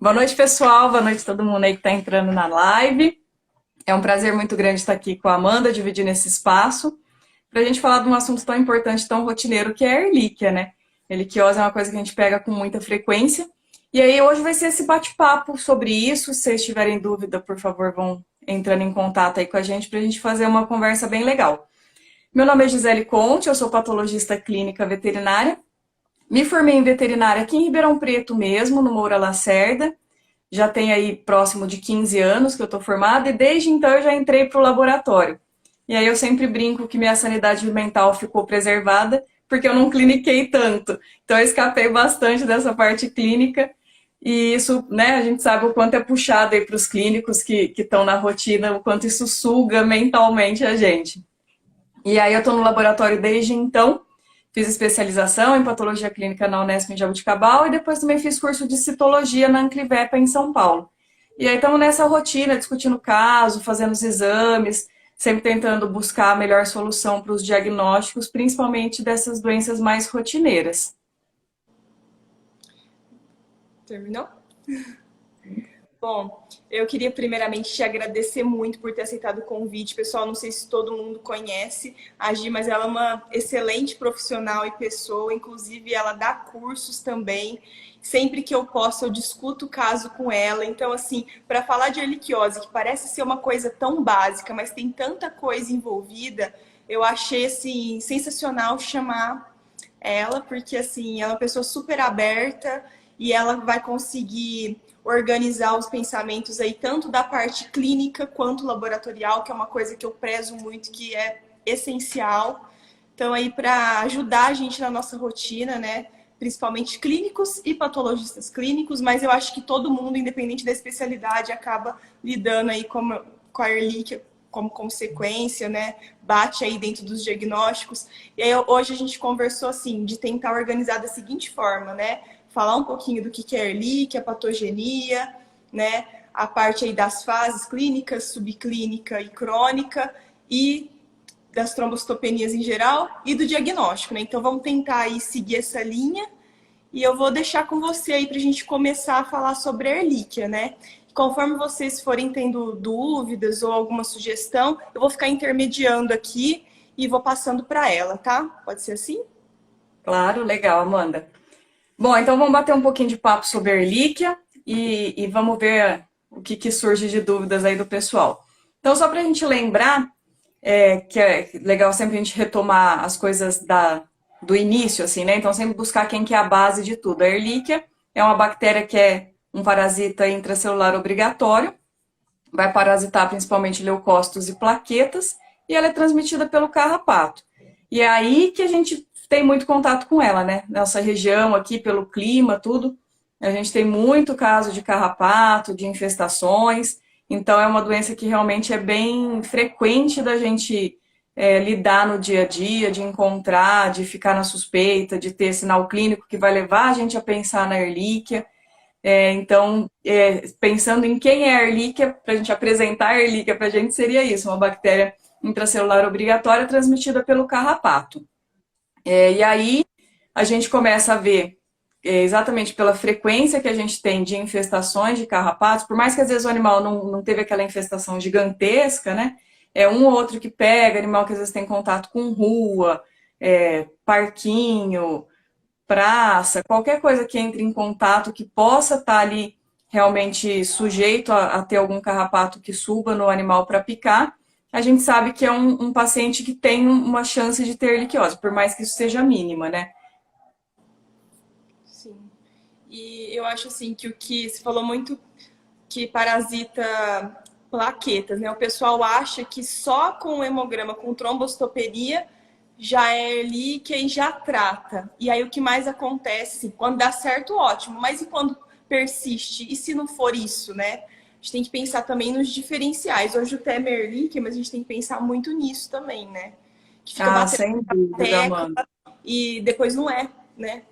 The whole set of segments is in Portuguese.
Boa noite, pessoal. Boa noite a todo mundo aí que está entrando na live. É um prazer muito grande estar aqui com a Amanda, dividindo esse espaço, para a gente falar de um assunto tão importante, tão rotineiro, que é a erlíquia, né? Erliquiose é uma coisa que a gente pega com muita frequência. E aí, hoje vai ser esse bate-papo sobre isso. Se vocês tiverem dúvida, por favor, vão entrando em contato aí com a gente para a gente fazer uma conversa bem legal. Meu nome é Gisele Conte, eu sou patologista clínica veterinária. Me formei em veterinária aqui em Ribeirão Preto mesmo, no Moura Lacerda. Já tem aí próximo de 15 anos que eu estou formada e desde então eu já entrei para o laboratório. E aí eu sempre brinco que minha sanidade mental ficou preservada porque eu não cliniquei tanto. Então eu escapei bastante dessa parte clínica e isso, né, a gente sabe o quanto é puxado aí para os clínicos que estão na rotina, o quanto isso suga mentalmente a gente. E aí eu estou no laboratório desde então. Fiz especialização em patologia clínica na Unesp em Jaboticabal e depois também fiz curso de citologia na Anclivepa em São Paulo. E aí estamos nessa rotina, discutindo caso, fazendo os exames, sempre tentando buscar a melhor solução para os diagnósticos, principalmente dessas doenças mais rotineiras. Terminou? Bom, eu queria primeiramente te agradecer muito por ter aceitado o convite. Pessoal, não sei se todo mundo conhece a Gi, mas ela é uma excelente profissional e pessoa. Inclusive, ela dá cursos também. Sempre que eu posso, eu discuto o caso com ela. Então, assim, para falar de erliquiose, que parece ser uma coisa tão básica, mas tem tanta coisa envolvida, eu achei, assim, sensacional chamar ela, porque, assim, ela é uma pessoa super aberta e ela vai conseguir organizar os pensamentos aí, tanto da parte clínica quanto laboratorial, que é uma coisa que eu prezo muito, que é essencial. Então, aí, para ajudar a gente na nossa rotina, né? Principalmente clínicos e patologistas clínicos, mas eu acho que todo mundo, independente da especialidade, acaba lidando aí com a erlíquia como consequência, né? Bate aí dentro dos diagnósticos. E aí, hoje a gente conversou, assim, de tentar organizar da seguinte forma, né? Falar um pouquinho do que é erlíquia, patogenia, né? A parte aí das fases clínicas, subclínica e crônica, e das trombocitopenias em geral, e do diagnóstico, né? Então vamos tentar aí seguir essa linha, e eu vou deixar com você aí para a gente começar a falar sobre a erlíquia, né? Conforme vocês forem tendo dúvidas ou alguma sugestão, eu vou ficar intermediando aqui e vou passando para ela, tá? Pode ser assim? Claro, legal, Amanda. Bom, então vamos bater um pouquinho de papo sobre a erlíquia e vamos ver o que surge de dúvidas aí do pessoal. Então, só para a gente lembrar, que é legal sempre a gente retomar as coisas do início, assim, né? Então, sempre buscar quem que é a base de tudo. A erlíquia é uma bactéria que é um parasita intracelular obrigatório, vai parasitar principalmente leucócitos e plaquetas, e ela é transmitida pelo carrapato. E é aí que a gente tem muito contato com ela, né? Nossa região aqui, pelo clima, tudo, a gente tem muito caso de carrapato, de infestações, então é uma doença que realmente é bem frequente da gente lidar no dia a dia, de encontrar, de ficar na suspeita, de ter sinal clínico que vai levar a gente a pensar na erlíquia. Então, pensando em quem é a erlíquia, para a gente apresentar a erlíquia para a gente, seria isso, uma bactéria intracelular obrigatória transmitida pelo carrapato. E aí, a gente começa a ver, exatamente pela frequência que a gente tem de infestações de carrapatos, por mais que às vezes o animal não teve aquela infestação gigantesca, né? É um ou outro que pega, animal que às vezes tem contato com rua, parquinho, praça, qualquer coisa que entre em contato que possa estar ali realmente sujeito a ter algum carrapato que suba no animal para picar, a gente sabe que é um paciente que tem uma chance de ter erliquiose, por mais que isso seja mínima, né? Sim. E eu acho assim que o que você falou muito que parasita plaquetas, né? O pessoal acha que só com o hemograma, com trombocitopenia, já é erlíquia e já trata. E aí o que mais acontece, quando dá certo, ótimo, mas e quando persiste? E se não for isso, né? A gente tem que pensar também nos diferenciais. Hoje o tema é erlíquia, mas a gente tem que pensar muito nisso também, né? Que fica Ah, batendo sem na dúvida, tecla mano. e depois não é, né?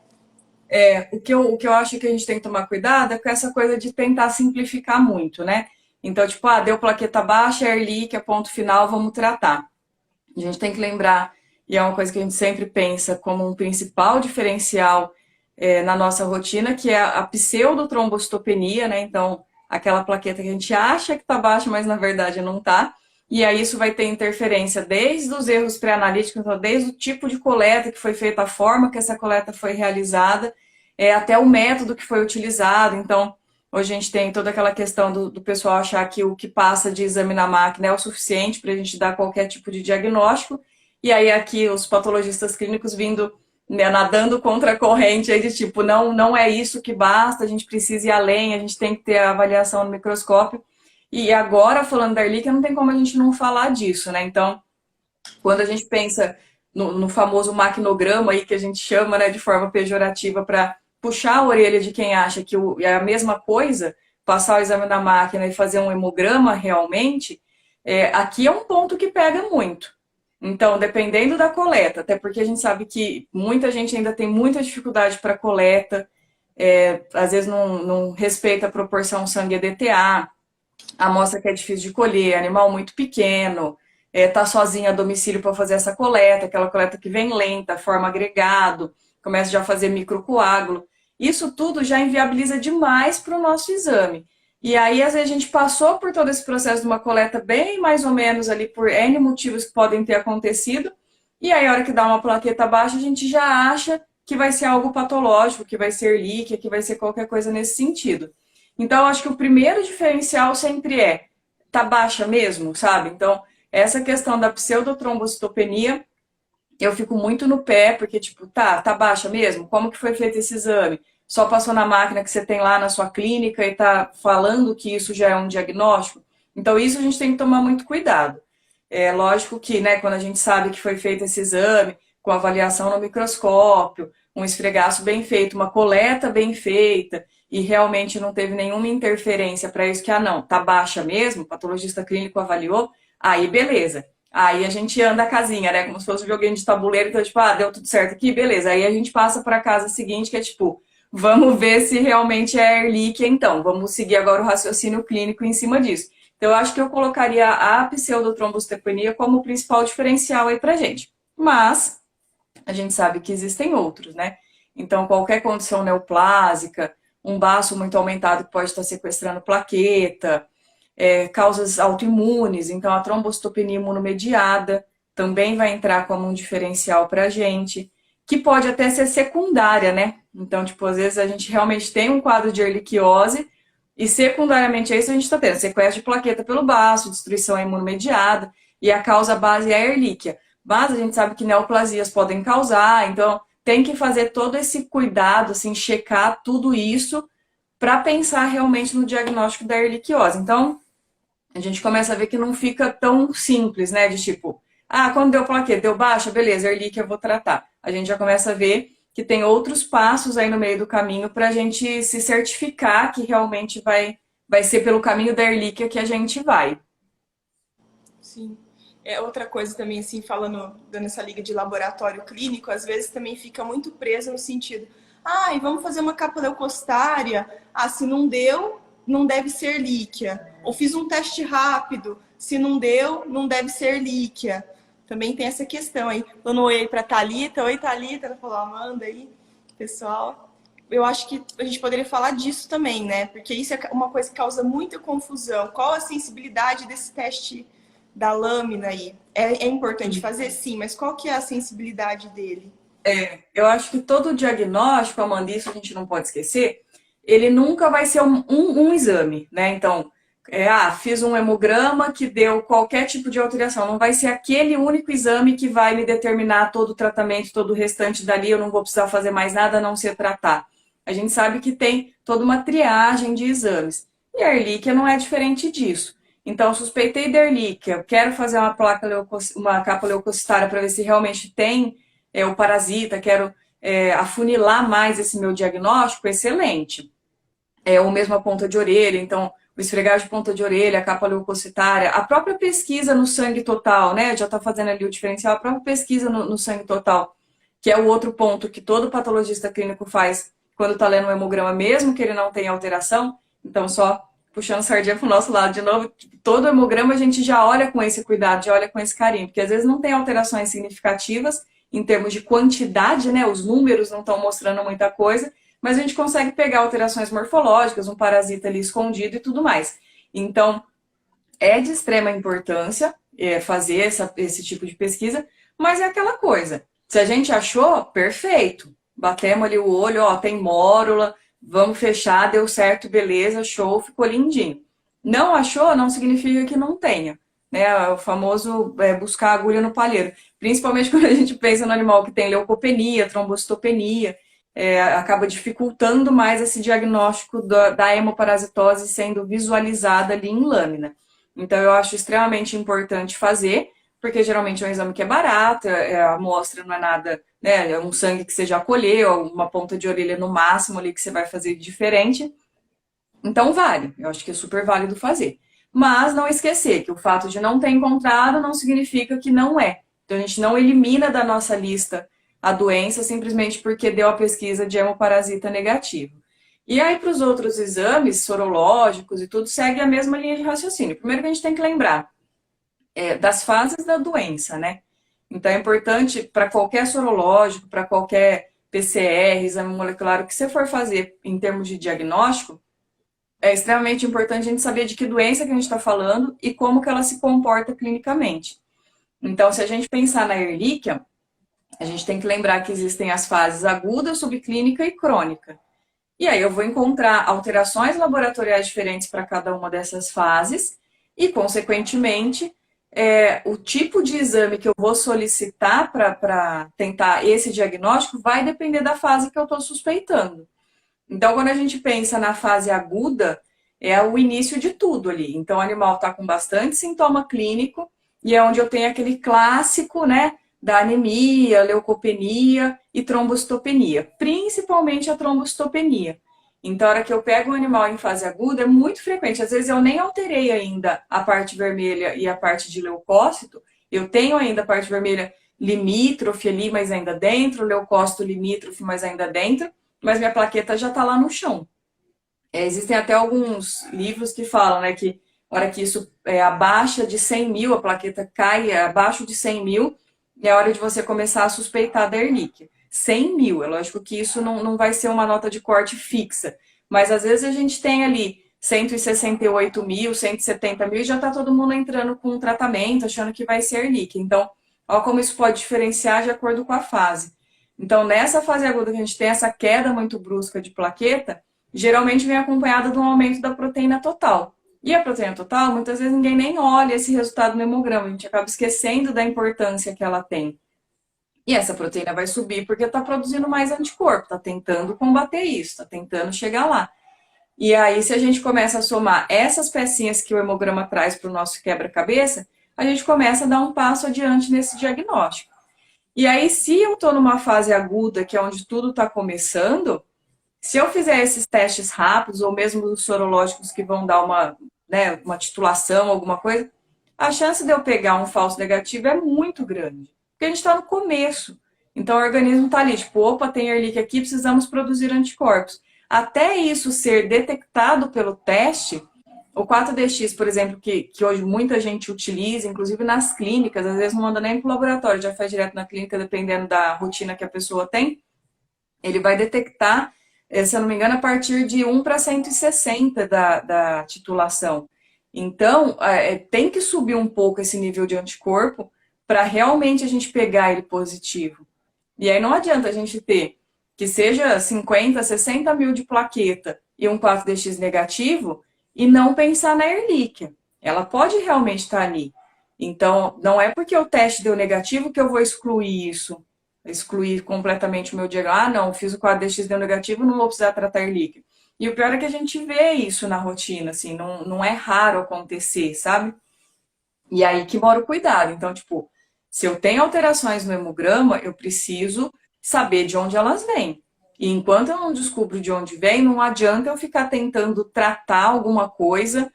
O que eu acho que a gente tem que tomar cuidado é com essa coisa de tentar simplificar muito, né? Então, tipo, deu plaqueta baixa, é erlíquia, ponto final, vamos tratar. A gente tem que lembrar, e é uma coisa que a gente sempre pensa como um principal diferencial na nossa rotina, que é a pseudotrombocitopenia, né? Então, aquela plaqueta que a gente acha que está baixa, mas na verdade não está. E aí isso vai ter interferência desde os erros pré-analíticos, então, desde o tipo de coleta que foi feita, a forma que essa coleta foi realizada, até o método que foi utilizado. Então, hoje a gente tem toda aquela questão do pessoal achar que o que passa de exame na máquina é o suficiente para a gente dar qualquer tipo de diagnóstico. E aí aqui os patologistas clínicos vindo, né, nadando contra a corrente aí de tipo, não é isso que basta, a gente precisa ir além, a gente tem que ter a avaliação no microscópio. E agora, falando da Ehrlichia, não tem como a gente não falar disso, né? Então, quando a gente pensa no famoso maquinograma aí que a gente chama, né, de forma pejorativa para puxar a orelha de quem acha que é a mesma coisa, passar o exame na máquina e fazer um hemograma realmente, aqui é um ponto que pega muito. Então, dependendo da coleta, até porque a gente sabe que muita gente ainda tem muita dificuldade para coleta, às vezes não respeita a proporção sangue-EDTA, a amostra que é difícil de colher, animal muito pequeno, tá sozinha a domicílio para fazer essa coleta, aquela coleta que vem lenta, forma agregado, começa já a fazer microcoágulo. Isso tudo já inviabiliza demais para o nosso exame. E aí, às vezes, a gente passou por todo esse processo de uma coleta bem mais ou menos ali por N motivos que podem ter acontecido, e aí, a hora que dá uma plaqueta baixa, a gente já acha que vai ser algo patológico, que vai ser Ehrlichia, que vai ser qualquer coisa nesse sentido. Então, eu acho que o primeiro diferencial sempre tá baixa mesmo, sabe? Então, essa questão da pseudotrombocitopenia, eu fico muito no pé, porque, tipo, tá baixa mesmo? Como que foi feito esse exame? Só passou na máquina que você tem lá na sua clínica e tá falando que isso já é um diagnóstico? Então, isso a gente tem que tomar muito cuidado. É lógico que, né, quando a gente sabe que foi feito esse exame, com avaliação no microscópio, um esfregaço bem feito, uma coleta bem feita, e realmente não teve nenhuma interferência para isso, que, não, tá baixa mesmo, o patologista clínico avaliou, aí beleza. Aí a gente anda a casinha, né, como se fosse um joguinho de tabuleiro, então tipo, deu tudo certo aqui, beleza. Aí a gente passa para a casa seguinte, que é tipo, vamos ver se realmente é Ehrlichia, então, vamos seguir agora o raciocínio clínico em cima disso. Então, eu acho que eu colocaria a pseudotrombocitopenia como o principal diferencial aí pra gente. Mas, a gente sabe que existem outros, né? Então, qualquer condição neoplásica, um baço muito aumentado que pode estar sequestrando plaqueta, causas autoimunes, então a trombocitopenia imunomediada também vai entrar como um diferencial para a gente, que pode até ser secundária, né? Então, tipo, às vezes a gente realmente tem um quadro de erliquiose e secundariamente a isso a gente está tendo sequestro de plaqueta pelo baço, destruição imunomediada e a causa base é a Ehrlichia. Mas a gente sabe que neoplasias podem causar, então tem que fazer todo esse cuidado, assim, checar tudo isso para pensar realmente no diagnóstico da erliquiose. Então, a gente começa a ver que não fica tão simples, né? De tipo, quando deu plaqueta, deu baixa, beleza, Ehrlichia eu vou tratar. A gente já começa a ver que tem outros passos aí no meio do caminho para a gente se certificar que realmente vai ser pelo caminho da Ehrlichia que a gente vai. Sim. Outra coisa também, assim, dando essa liga de laboratório clínico, às vezes também fica muito preso no sentido, e vamos fazer uma capa leucocitária, se não deu, não deve ser Ehrlichia. Ou fiz um teste rápido, se não deu, não deve ser Ehrlichia. Também tem essa questão aí. Dando um oi para Thalita. Oi, Thalita. Ela falou, manda aí, pessoal. Eu acho que a gente poderia falar disso também, né? Porque isso é uma coisa que causa muita confusão. Qual a sensibilidade desse teste da lâmina aí? É importante fazer? Sim, mas qual que é a sensibilidade dele? Eu acho que todo diagnóstico, Amanda, isso a gente não pode esquecer, ele nunca vai ser um exame, né? Então, fiz um hemograma que deu qualquer tipo de alteração. Não vai ser aquele único exame que vai me determinar todo o tratamento, todo o restante dali, eu não vou precisar fazer mais nada a não ser tratar. A gente sabe que tem toda uma triagem de exames. E a Ehrlichia não é diferente disso. Então, suspeitei da Ehrlichia, quero fazer uma capa leucocitária para ver se realmente tem o parasita, quero afunilar mais esse meu diagnóstico, excelente. Ou mesmo a ponta de orelha, então o esfregar de ponta de orelha, a capa leucocitária, a própria pesquisa no sangue total, né? Já está fazendo ali o diferencial, a própria pesquisa no sangue total, que é o outro ponto que todo patologista clínico faz quando está lendo um hemograma, mesmo que ele não tenha alteração. Então, só puxando sardinha para o nosso lado de novo, todo hemograma a gente já olha com esse cuidado, já olha com esse carinho, porque às vezes não tem alterações significativas em termos de quantidade, né? Os números não estão mostrando muita coisa, mas a gente consegue pegar alterações morfológicas, um parasita ali escondido e tudo mais. Então, é de extrema importância fazer esse tipo de pesquisa, mas é aquela coisa. Se a gente achou, perfeito. Batemos ali o olho, ó, tem mórula, vamos fechar, deu certo, beleza, show, ficou lindinho. Não achou, não significa que não tenha. Né? O famoso buscar agulha no palheiro. Principalmente quando a gente pensa no animal que tem leucopenia, trombocitopenia, acaba dificultando mais esse diagnóstico da hemoparasitose sendo visualizada ali em lâmina. Então, eu acho extremamente importante fazer, porque geralmente é um exame que é barato, a amostra não é nada, né? É um sangue que você já colheu, uma ponta de orelha no máximo ali que você vai fazer diferente. Então, vale. Eu acho que é super válido fazer. Mas não esquecer que o fato de não ter encontrado não significa que não é. Então, a gente não elimina da nossa lista a doença simplesmente porque deu a pesquisa de hemoparasita negativo. E aí, para os outros exames sorológicos e tudo, segue a mesma linha de raciocínio. Primeiro que a gente tem que lembrar das fases da doença, né? Então, é importante para qualquer sorológico, para qualquer PCR, exame molecular, o que você for fazer em termos de diagnóstico, é extremamente importante a gente saber de que doença que a gente está falando e como que ela se comporta clinicamente. Então, se a gente pensar na Ehrlichia, a gente tem que lembrar que existem as fases aguda, subclínica e crônica. E aí eu vou encontrar alterações laboratoriais diferentes para cada uma dessas fases e, consequentemente, o tipo de exame que eu vou solicitar para tentar esse diagnóstico vai depender da fase que eu estou suspeitando. Então, quando a gente pensa na fase aguda, é o início de tudo ali. Então, o animal está com bastante sintoma clínico e é onde eu tenho aquele clássico, né, da anemia, leucopenia e trombocitopenia, principalmente a trombocitopenia. Então, a hora que eu pego um animal em fase aguda, é muito frequente. Às vezes, eu nem alterei ainda a parte vermelha e a parte de leucócito. Eu tenho ainda a parte vermelha limítrofe ali, mas ainda dentro, leucócito limítrofe, mas ainda dentro, mas minha plaqueta já está lá no chão. Existem até alguns livros que falam, né, que a hora que isso abaixa de 100 mil, a plaqueta cai abaixo de 100 mil, é hora de você começar a suspeitar da Ehrlichia. 100 mil, é lógico que isso não vai ser uma nota de corte fixa, mas às vezes a gente tem ali 168 mil, 170 mil e já está todo mundo entrando com um tratamento, achando que vai ser Ehrlichia. Então, olha como isso pode diferenciar de acordo com a fase. Então, nessa fase aguda que a gente tem essa queda muito brusca de plaqueta, geralmente vem acompanhada de um aumento da proteína total. E a proteína total, muitas vezes ninguém nem olha esse resultado no hemograma, a gente acaba esquecendo da importância que ela tem. E essa proteína vai subir porque está produzindo mais anticorpo, está tentando combater isso, está tentando chegar lá. E aí, se a gente começa a somar essas pecinhas que o hemograma traz para o nosso quebra-cabeça, a gente começa a dar um passo adiante nesse diagnóstico. E aí, se eu estou numa fase aguda, que é onde tudo está começando, se eu fizer esses testes rápidos, ou mesmo os sorológicos que vão dar uma titulação, alguma coisa, a chance de eu pegar um falso negativo é muito grande. Porque a gente está no começo. Então, o organismo está ali, tipo, opa, tem Ehrlichia aqui, precisamos produzir anticorpos. Até isso ser detectado pelo teste, o 4DX, por exemplo, que hoje muita gente utiliza, inclusive nas clínicas, às vezes não manda nem para o laboratório, já faz direto na clínica, dependendo da rotina que a pessoa tem, ele vai detectar, se eu não me engano, a partir de 1 para 160 da titulação. Então, tem que subir um pouco esse nível de anticorpo para realmente a gente pegar ele positivo. E aí não adianta a gente ter que seja 50, 60 mil de plaqueta e um 4DX negativo e não pensar na Ehrlichia. Ela pode realmente estar ali. Então, não é porque o teste deu negativo que eu vou excluir isso. Excluir completamente o meu diagnóstico. Ah, não, fiz o 4DX deu negativo, não vou precisar tratar Ehrlichia. E o pior é que a gente vê isso na rotina, assim, não é raro acontecer, sabe? E aí que mora o cuidado. Então, tipo, se eu tenho alterações no hemograma, eu preciso saber de onde elas vêm. E enquanto eu não descubro de onde vem, não adianta eu ficar tentando tratar alguma coisa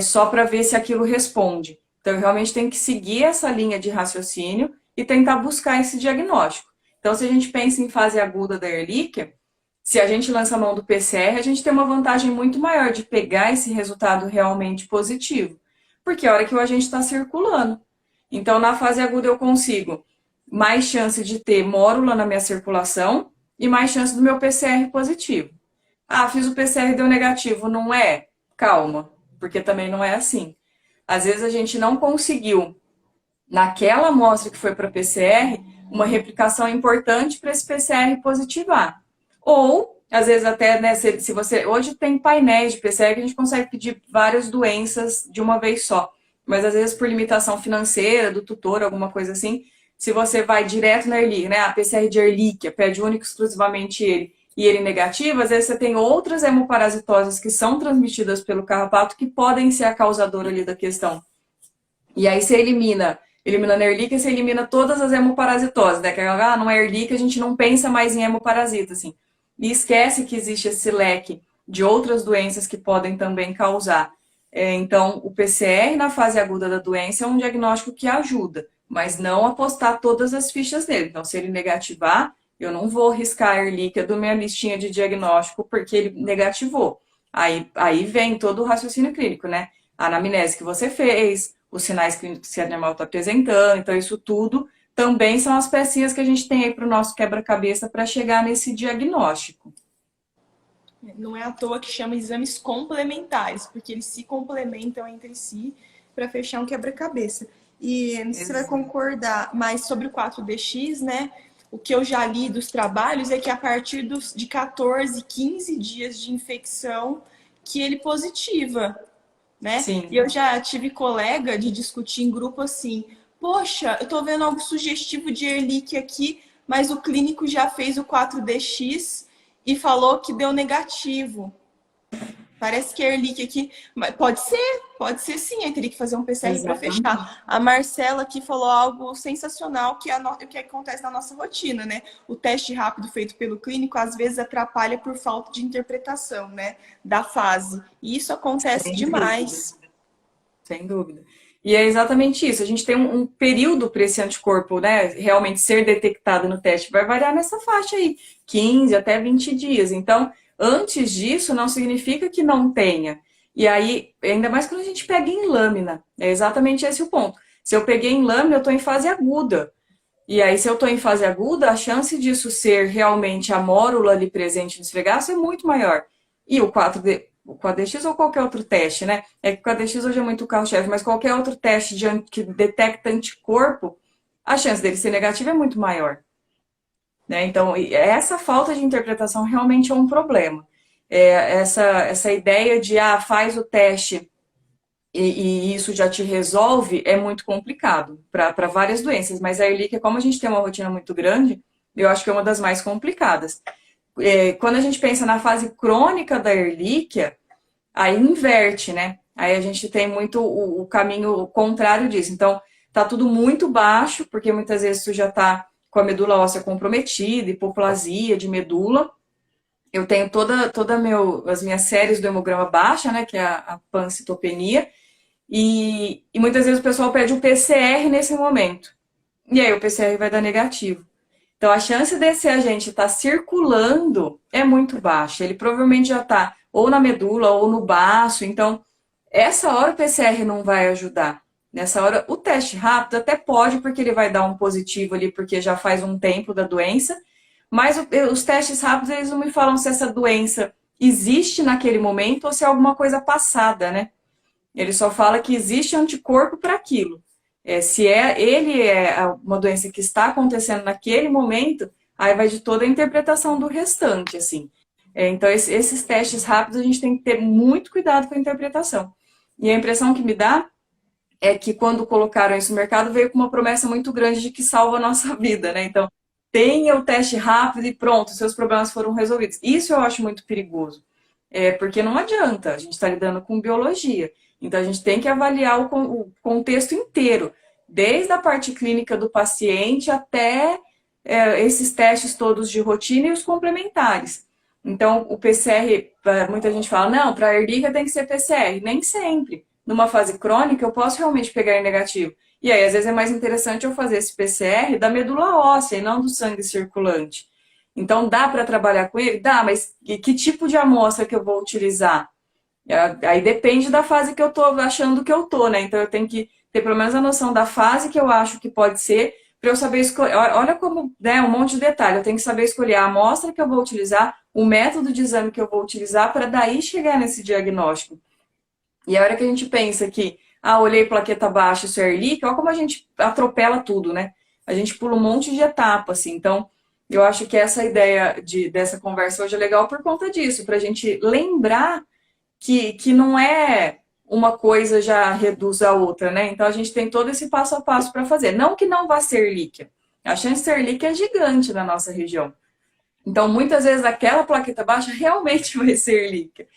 só para ver se aquilo responde. Então, eu realmente tenho que seguir essa linha de raciocínio e tentar buscar esse diagnóstico. Então, se a gente pensa em fase aguda da Ehrlichia, se a gente lança a mão do PCR, a gente tem uma vantagem muito maior de pegar esse resultado realmente positivo. Porque é a hora que o agente está circulando. Então, na fase aguda eu consigo mais chance de ter mórula na minha circulação e mais chance do meu PCR positivo. Ah, fiz o PCR e deu negativo, não é? Calma, porque também não é assim. Às vezes a gente não conseguiu, naquela amostra que foi para PCR, uma replicação importante para esse PCR positivar. Ou, às vezes até, né, se você... Hoje tem painéis de PCR que a gente consegue pedir várias doenças de uma vez só. Mas às vezes por limitação financeira, do tutor, alguma coisa assim, se você vai direto na Ehrlichia, né, a PCR de Ehrlichia, pede único exclusivamente ele, e ele negativo, às vezes você tem outras hemoparasitoses que são transmitidas pelo carrapato que podem ser a causadora ali da questão. E aí você elimina a Ehrlichia, você elimina todas as hemoparasitoses, né? Que não é Ehrlichia, a gente não pensa mais em hemoparasita, assim. E esquece que existe esse leque de outras doenças que podem também causar. Então, o PCR na fase aguda da doença é um diagnóstico que ajuda, mas não apostar todas as fichas nele. Então, se ele negativar, eu não vou riscar a Ehrlichia da minha listinha de diagnóstico porque ele negativou. Aí vem todo o raciocínio clínico, né? A anamnese que você fez, os sinais clínicos que esse animal está apresentando. Então, isso tudo também são as pecinhas que a gente tem aí para o nosso quebra-cabeça para chegar nesse diagnóstico. Não é à toa que chama exames complementares, porque eles se complementam entre si para fechar um quebra-cabeça. E não sei se você vai concordar, mas sobre o 4DX, né? O que eu já li dos trabalhos é que a partir de 14, 15 dias de infecção que ele positiva, né? Sim. E eu já tive colega de discutir em grupo assim, poxa, eu tô vendo algo sugestivo de Ehrlichia aqui, mas o clínico já fez o 4DX e falou que deu negativo. Parece que a Ehrlichia aqui... Pode ser sim, aí teria que fazer um PCR para fechar. A Marcela aqui falou algo sensacional que acontece na nossa rotina, né? O teste rápido feito pelo clínico às vezes atrapalha por falta de interpretação, né? Da fase. E isso acontece demais. Sem dúvida. E é exatamente isso. A gente tem um período para esse anticorpo, né, realmente ser detectado no teste. Vai variar nessa faixa aí, 15 até 20 dias. Então, antes disso, não significa que não tenha. E aí, ainda mais quando a gente pega em lâmina. É exatamente esse o ponto. Se eu peguei em lâmina, eu estou em fase aguda. E aí, se eu estou em fase aguda, a chance disso ser realmente a mórula ali presente no esfregaço é muito maior. E o 4DX ou qualquer outro teste, né? É que o 4DX hoje é muito carro-chefe, mas qualquer outro teste que detecta anticorpo, a chance dele ser negativo é muito maior. Né? Então, essa falta de interpretação realmente é um problema. Essa ideia de, faz o teste e isso já te resolve é muito complicado para várias doenças. Mas a Ehrlichia, como a gente tem uma rotina muito grande, eu acho que é uma das mais complicadas. Quando a gente pensa na fase crônica da Ehrlichia, aí inverte, né? Aí a gente tem muito o caminho contrário disso. Então, tá tudo muito baixo, porque muitas vezes tu já tá com a medula óssea comprometida, hipoplasia de medula. Eu tenho as minhas séries do hemograma baixa, né? Que é a pancitopenia. E muitas vezes o pessoal pede o PCR nesse momento. E aí o PCR vai dar negativo. Então, a chance desse agente estar circulando é muito baixa. Ele provavelmente já está ou na medula ou no baço. Então, essa hora o PCR não vai ajudar. Nessa hora, o teste rápido até pode, porque ele vai dar um positivo ali, porque já faz um tempo da doença. Mas os testes rápidos, eles não me falam se essa doença existe naquele momento ou se é alguma coisa passada, né? Ele só fala que existe anticorpo para aquilo. Se ele é uma doença que está acontecendo naquele momento, aí vai de toda a interpretação do restante, assim. Então, esses testes rápidos, a gente tem que ter muito cuidado com a interpretação. E a impressão que me dá é que quando colocaram isso no mercado, veio com uma promessa muito grande de que salva a nossa vida, né? Então, tenha o teste rápido e pronto, seus problemas foram resolvidos. Isso eu acho muito perigoso. Porque não adianta, a gente está lidando com biologia. Então, a gente tem que avaliar o contexto inteiro, desde a parte clínica do paciente até esses testes todos de rotina e os complementares. Então, o PCR, muita gente fala, não, para a Ehrlichia tem que ser PCR. Nem sempre. Numa fase crônica, eu posso realmente pegar em negativo. E aí, às vezes, é mais interessante eu fazer esse PCR da medula óssea e não do sangue circulante. Então, dá para trabalhar com ele? Dá, mas que tipo de amostra que eu vou utilizar? Aí depende da fase que eu tô achando que eu tô, né? Então eu tenho que ter pelo menos a noção da fase que eu acho que pode ser, para eu saber escolher. Olha como, né, um monte de detalhe. Eu tenho que saber escolher a amostra que eu vou utilizar, o método de exame que eu vou utilizar para daí chegar nesse diagnóstico. E a hora que a gente pensa que, olhei plaqueta baixa, isso é Ehrlich, olha como a gente atropela tudo, né? A gente pula um monte de etapas, assim. Então, eu acho que essa ideia dessa conversa hoje é legal por conta disso, para a gente lembrar que não é uma coisa já reduz a outra, né? Então, a gente tem todo esse passo a passo para fazer. Não que não vá ser Ehrlich. A chance de ser Ehrlich é gigante na nossa região. Então, muitas vezes, aquela plaqueta baixa realmente vai ser Ehrlich.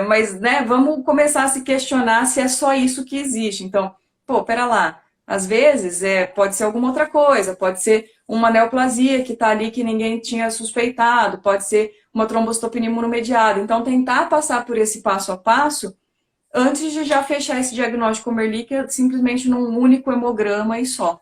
Mas, né, vamos começar a se questionar se é só isso que existe. Então, pô, pera lá. Às vezes, pode ser alguma outra coisa. Pode ser uma neoplasia que está ali que ninguém tinha suspeitado. Pode ser uma trombocitopenia imunomediada. Então, tentar passar por esse passo a passo antes de já fechar esse diagnóstico como Ehrlich simplesmente num único hemograma e só.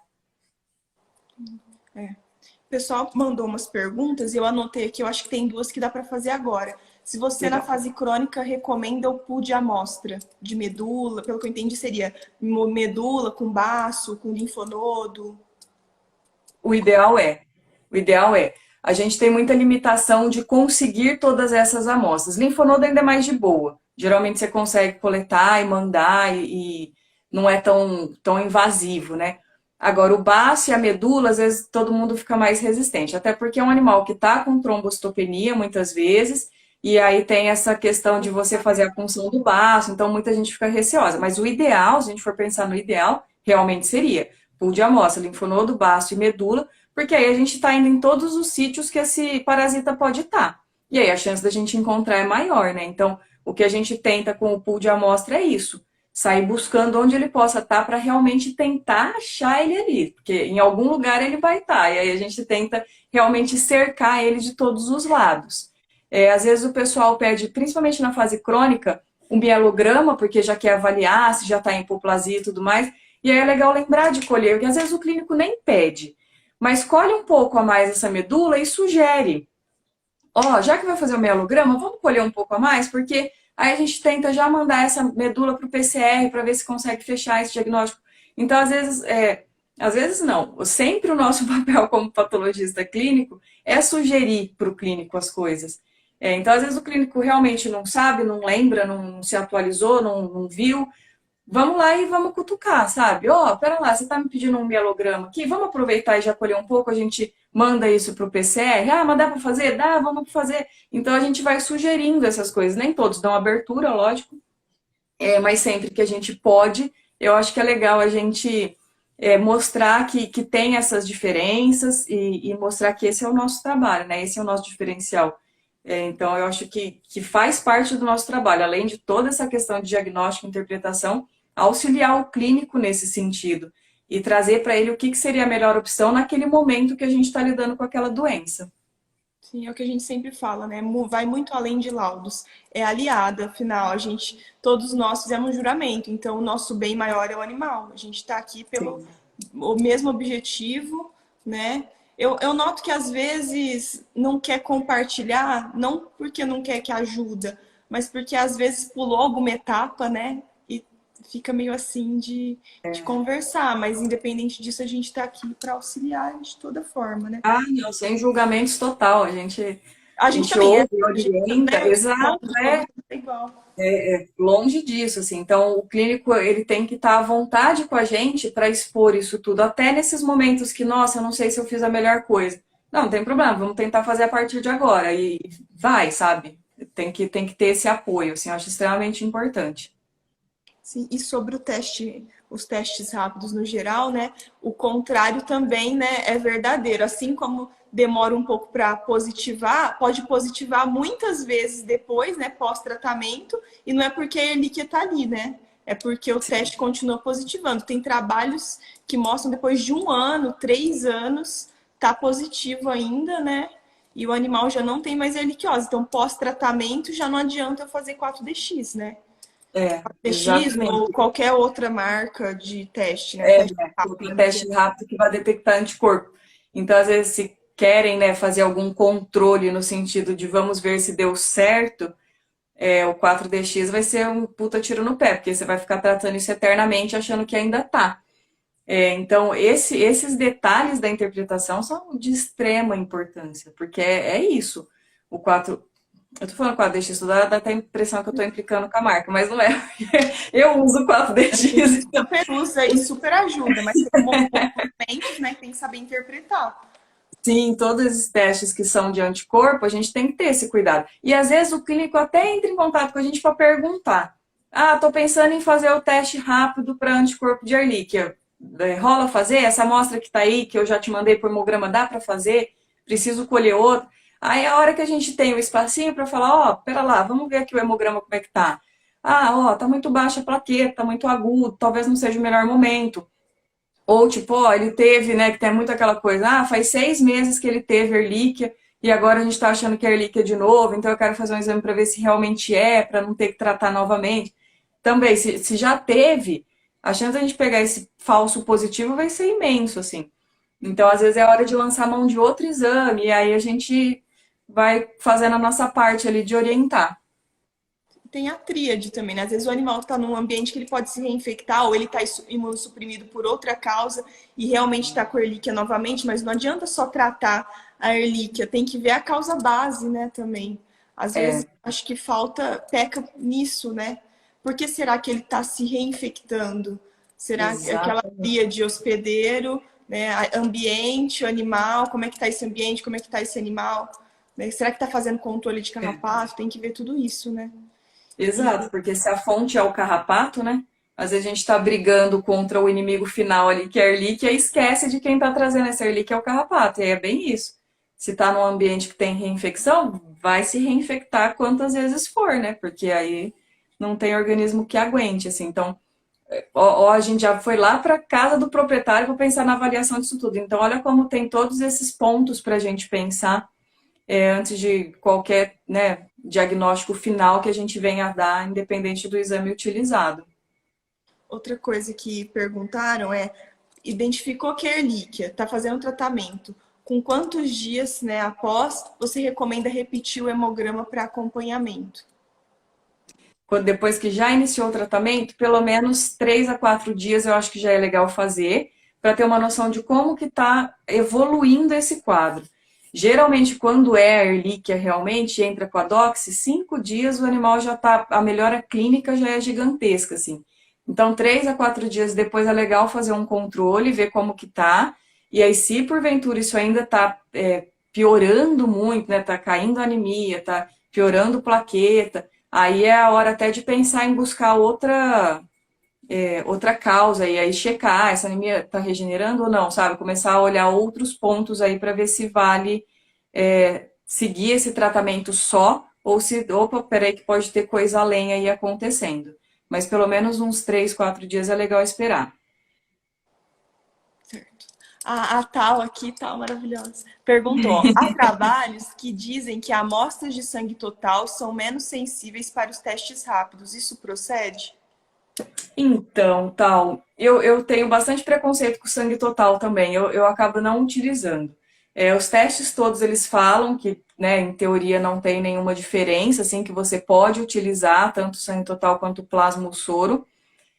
O pessoal mandou umas perguntas e eu anotei aqui, eu acho que tem duas que dá para fazer agora. Se você na fase crônica recomenda o pool de amostra de medula, pelo que eu entendi seria medula com baço, com linfonodo. O ideal é. A gente tem muita limitação de conseguir todas essas amostras. Linfonodo ainda é mais de boa. Geralmente você consegue coletar e mandar e não é tão invasivo, né? Agora, o baço e a medula, às vezes todo mundo fica mais resistente. Até porque é um animal que está com trombocitopenia muitas vezes, e aí tem essa questão de você fazer a punção do baço, então muita gente fica receosa. Mas o ideal, se a gente for pensar no ideal, realmente seria pool de amostra, linfonodo, baço e medula, porque aí a gente está indo em todos os sítios que esse parasita pode estar. E aí a chance da gente encontrar é maior, né? Então, o que a gente tenta com o pool de amostra é isso. Sair buscando onde ele possa estar para realmente tentar achar ele ali. Porque em algum lugar ele vai estar. E aí a gente tenta realmente cercar ele de todos os lados. Às vezes o pessoal pede, principalmente na fase crônica, um mielograma, porque já quer avaliar se já está em hipoplasia e tudo mais. E aí é legal lembrar de colher, porque às vezes o clínico nem pede. Mas colhe um pouco a mais essa medula e sugere. Já que vai fazer o mielograma, vamos colher um pouco a mais, porque aí a gente tenta já mandar essa medula para o PCR para ver se consegue fechar esse diagnóstico. Então, às vezes não. Sempre o nosso papel como patologista clínico é sugerir para o clínico as coisas. Então, às vezes o clínico realmente não sabe, não lembra, não se atualizou, não viu. Vamos lá e vamos cutucar, sabe? Pera lá, você está me pedindo um mielograma aqui, vamos aproveitar e já colher um pouco, a gente manda isso para o PCR. Mas dá para fazer? Dá, vamos fazer. Então a gente vai sugerindo essas coisas. Nem todos dão abertura, lógico, mas sempre que a gente pode, eu acho que é legal a gente mostrar que tem essas diferenças e mostrar que esse é o nosso trabalho, né? Esse é o nosso diferencial. Então, eu acho que faz parte do nosso trabalho, além de toda essa questão de diagnóstico e interpretação, auxiliar o clínico nesse sentido e trazer para ele o que seria a melhor opção naquele momento que a gente está lidando com aquela doença. Sim, é o que a gente sempre fala, né? Vai muito além de laudos. É aliada, afinal, todos nós fizemos um juramento, então o nosso bem maior é o animal. A gente está aqui pelo o mesmo objetivo, né? Eu noto que às vezes não quer compartilhar, não porque não quer que ajuda, mas porque às vezes pulou alguma etapa, né? E fica meio assim de conversar, mas independente disso, a gente está aqui para auxiliar de toda forma, né? Não, sem julgamentos total. A gente também ouve, orienta, exato, é igual. Longe disso, assim. Então, o clínico, ele tem que estar à vontade com a gente para expor isso tudo, até nesses momentos que, nossa, eu não sei se eu fiz a melhor coisa. Não tem problema, vamos tentar fazer a partir de agora. E vai, sabe? Tem que ter esse apoio, assim, eu acho extremamente importante. Sim, e sobre os testes rápidos no geral, né? O contrário também, né, é verdadeiro. Assim como demora um pouco para positivar, pode positivar muitas vezes depois, né, pós-tratamento, e não é porque a Ehrlichia está ali, né? É porque o teste continua positivando. Tem trabalhos que mostram depois de 1 ano, 3 anos, tá positivo ainda, né? E o animal já não tem mais erliquiose. Então, pós-tratamento, já não adianta eu fazer 4DX, né? TX ou qualquer outra marca de teste, né? Teste rápido que vai detectar anticorpo. Então, às vezes, se querem, né, fazer algum controle no sentido de vamos ver se deu certo, o 4DX vai ser um puta tiro no pé, porque você vai ficar tratando isso eternamente achando que ainda tá. Então, esses detalhes da interpretação são de extrema importância, porque é isso. O 4 eu tô falando 4DX, dá até a impressão que eu tô implicando com a marca, mas não é. Eu uso A gente 4DX. super usa e super ajuda, mas tem momentos, né, que tem que saber interpretar. Sim, todos esses testes que são de anticorpo, a gente tem que ter esse cuidado. E às vezes o clínico até entra em contato com a gente para perguntar. Ah, tô pensando em fazer o teste rápido para anticorpo de Ehrlichia. Rola fazer? Essa amostra que tá aí, que eu já te mandei por hemograma, dá para fazer? Preciso colher outra? Aí a hora que a gente tem o espacinho para falar, ó, pera lá, vamos ver aqui o hemograma como é que tá. Ah, ó, tá muito baixa a plaqueta, tá muito agudo, talvez não seja o melhor momento. Ou tipo, ó, ele teve, né, que tem muito aquela coisa, ah, faz 6 meses que ele teve Ehrlichia e agora a gente tá achando que é Ehrlichia de novo, então eu quero fazer um exame para ver se realmente é, para não ter que tratar novamente. Também, se já teve, a chance de a gente pegar esse falso positivo vai ser imenso, assim. Então, às vezes é hora de lançar mão de outro exame, e aí a gente vai fazendo a nossa parte ali de orientar. Tem a tríade também, né? Às vezes o animal está num ambiente que ele pode se reinfectar ou ele está imunossuprimido por outra causa e realmente está com Ehrlichia novamente, mas não adianta só tratar a Ehrlichia, tem que ver a causa base, né, também. Às vezes, É, acho que peca nisso, né? Por que será que ele está se reinfectando? Será que aquela exatamente. tríade hospedeiro, né, ambiente, animal, como é que está esse ambiente, como é que está esse animal? Né? Será que está fazendo controle de carrapato? Tem que ver tudo isso, né? Exato, porque se a fonte é o carrapato, né? Às vezes a gente está brigando contra o inimigo final ali, que é a Ehrlichia, e esquece de quem está trazendo essa Ehrlichia, é o carrapato. E aí é bem isso. Se está num ambiente que tem reinfecção, vai se reinfectar quantas vezes for, né? Porque aí não tem organismo que aguente, assim. Então, ó, a gente já foi lá para casa do proprietário para pensar na avaliação disso tudo. Então, olha como tem todos esses pontos para a gente pensar antes de qualquer, né, diagnóstico final que a gente venha a dar, independente do exame utilizado. Outra coisa que perguntaram é, identificou que é Ehrlichia, está fazendo tratamento. Com quantos dias, né, após, você recomenda repetir o hemograma para acompanhamento? Depois que já iniciou o tratamento, pelo menos 3 a 4 dias eu acho que já é legal fazer, para ter uma noção de como que está evoluindo esse quadro. Geralmente, quando é a Ehrlichia realmente, entra com a doxy, 5 dias o animal já está, a melhora clínica já é gigantesca, assim. Então, 3 a 4 dias depois é legal fazer um controle, ver como que tá, e aí se porventura isso ainda está piorando muito, né, tá caindo a anemia, tá piorando plaqueta, aí é a hora até de pensar em buscar outra causa e aí checar essa anemia está regenerando ou não, sabe? Começar a olhar outros pontos aí para ver se vale seguir esse tratamento só ou se, opa, peraí que pode ter coisa além aí acontecendo. Mas pelo menos uns 3, 4 dias é legal esperar. Certo. A tal aqui, tal maravilhosa, perguntou: ó, há trabalhos que dizem que amostras de sangue total são menos sensíveis para os testes rápidos. Isso procede? Então, tal, eu tenho bastante preconceito com sangue total também, eu acabo não utilizando. Os testes todos eles falam que, né, em teoria não tem nenhuma diferença, assim, que você pode utilizar tanto sangue total quanto plasma ou soro,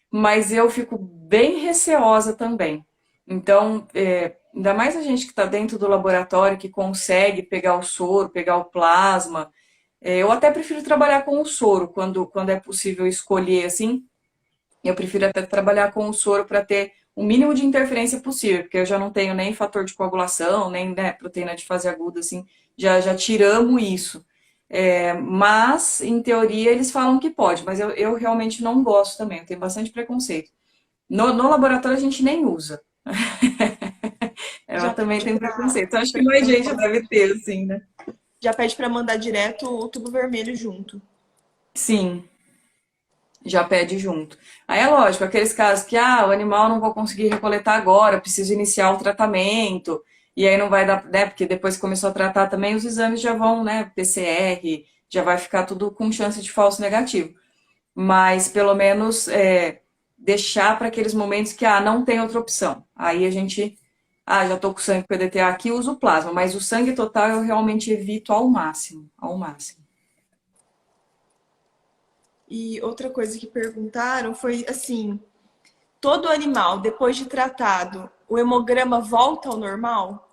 mas eu fico bem receosa também. Então, ainda mais a gente que está dentro do laboratório, que consegue pegar o soro, pegar o plasma, eu até prefiro trabalhar com o soro, quando é possível escolher, assim, eu prefiro até trabalhar com o soro para ter o mínimo de interferência possível, porque eu já não tenho nem fator de coagulação, nem, né, proteína de fase aguda, assim, já tiramos isso. Mas, em teoria, eles falam que pode, mas eu realmente não gosto também, eu tenho bastante preconceito. No laboratório a gente nem usa. Ela Já também pede tem para preconceito. Então, acho que mais gente deve ter, assim, né? já pede para mandar direto o tubo vermelho junto. Sim, já pede junto. Aí é lógico, aqueles casos que o animal não vou conseguir recoletar agora, preciso iniciar o tratamento, e aí não vai dar, né? Porque depois que começou a tratar também, os exames já vão, né? PCR, já vai ficar tudo com chance de falso negativo. Mas pelo menos deixar para aqueles momentos que não tem outra opção. Aí a gente, já tô com sangue PDTA aqui, uso o plasma, mas o sangue total eu realmente evito ao máximo, ao máximo. E outra coisa que perguntaram foi assim: todo animal, depois de tratado, o hemograma volta ao normal?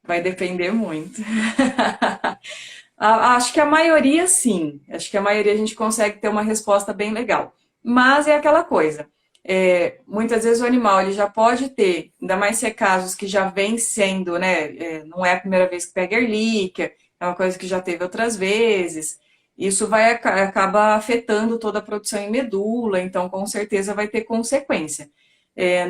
Vai depender muito. Acho que a maioria sim. Acho que a maioria a gente consegue ter uma resposta bem legal. Mas é aquela coisa. Muitas vezes o animal ele já pode ter, ainda mais se é casos que já vem sendo, né? Não é a primeira vez que pega erlíquia, é uma coisa que já teve outras vezes. Isso acaba afetando toda a produção em medula, então com certeza vai ter consequência.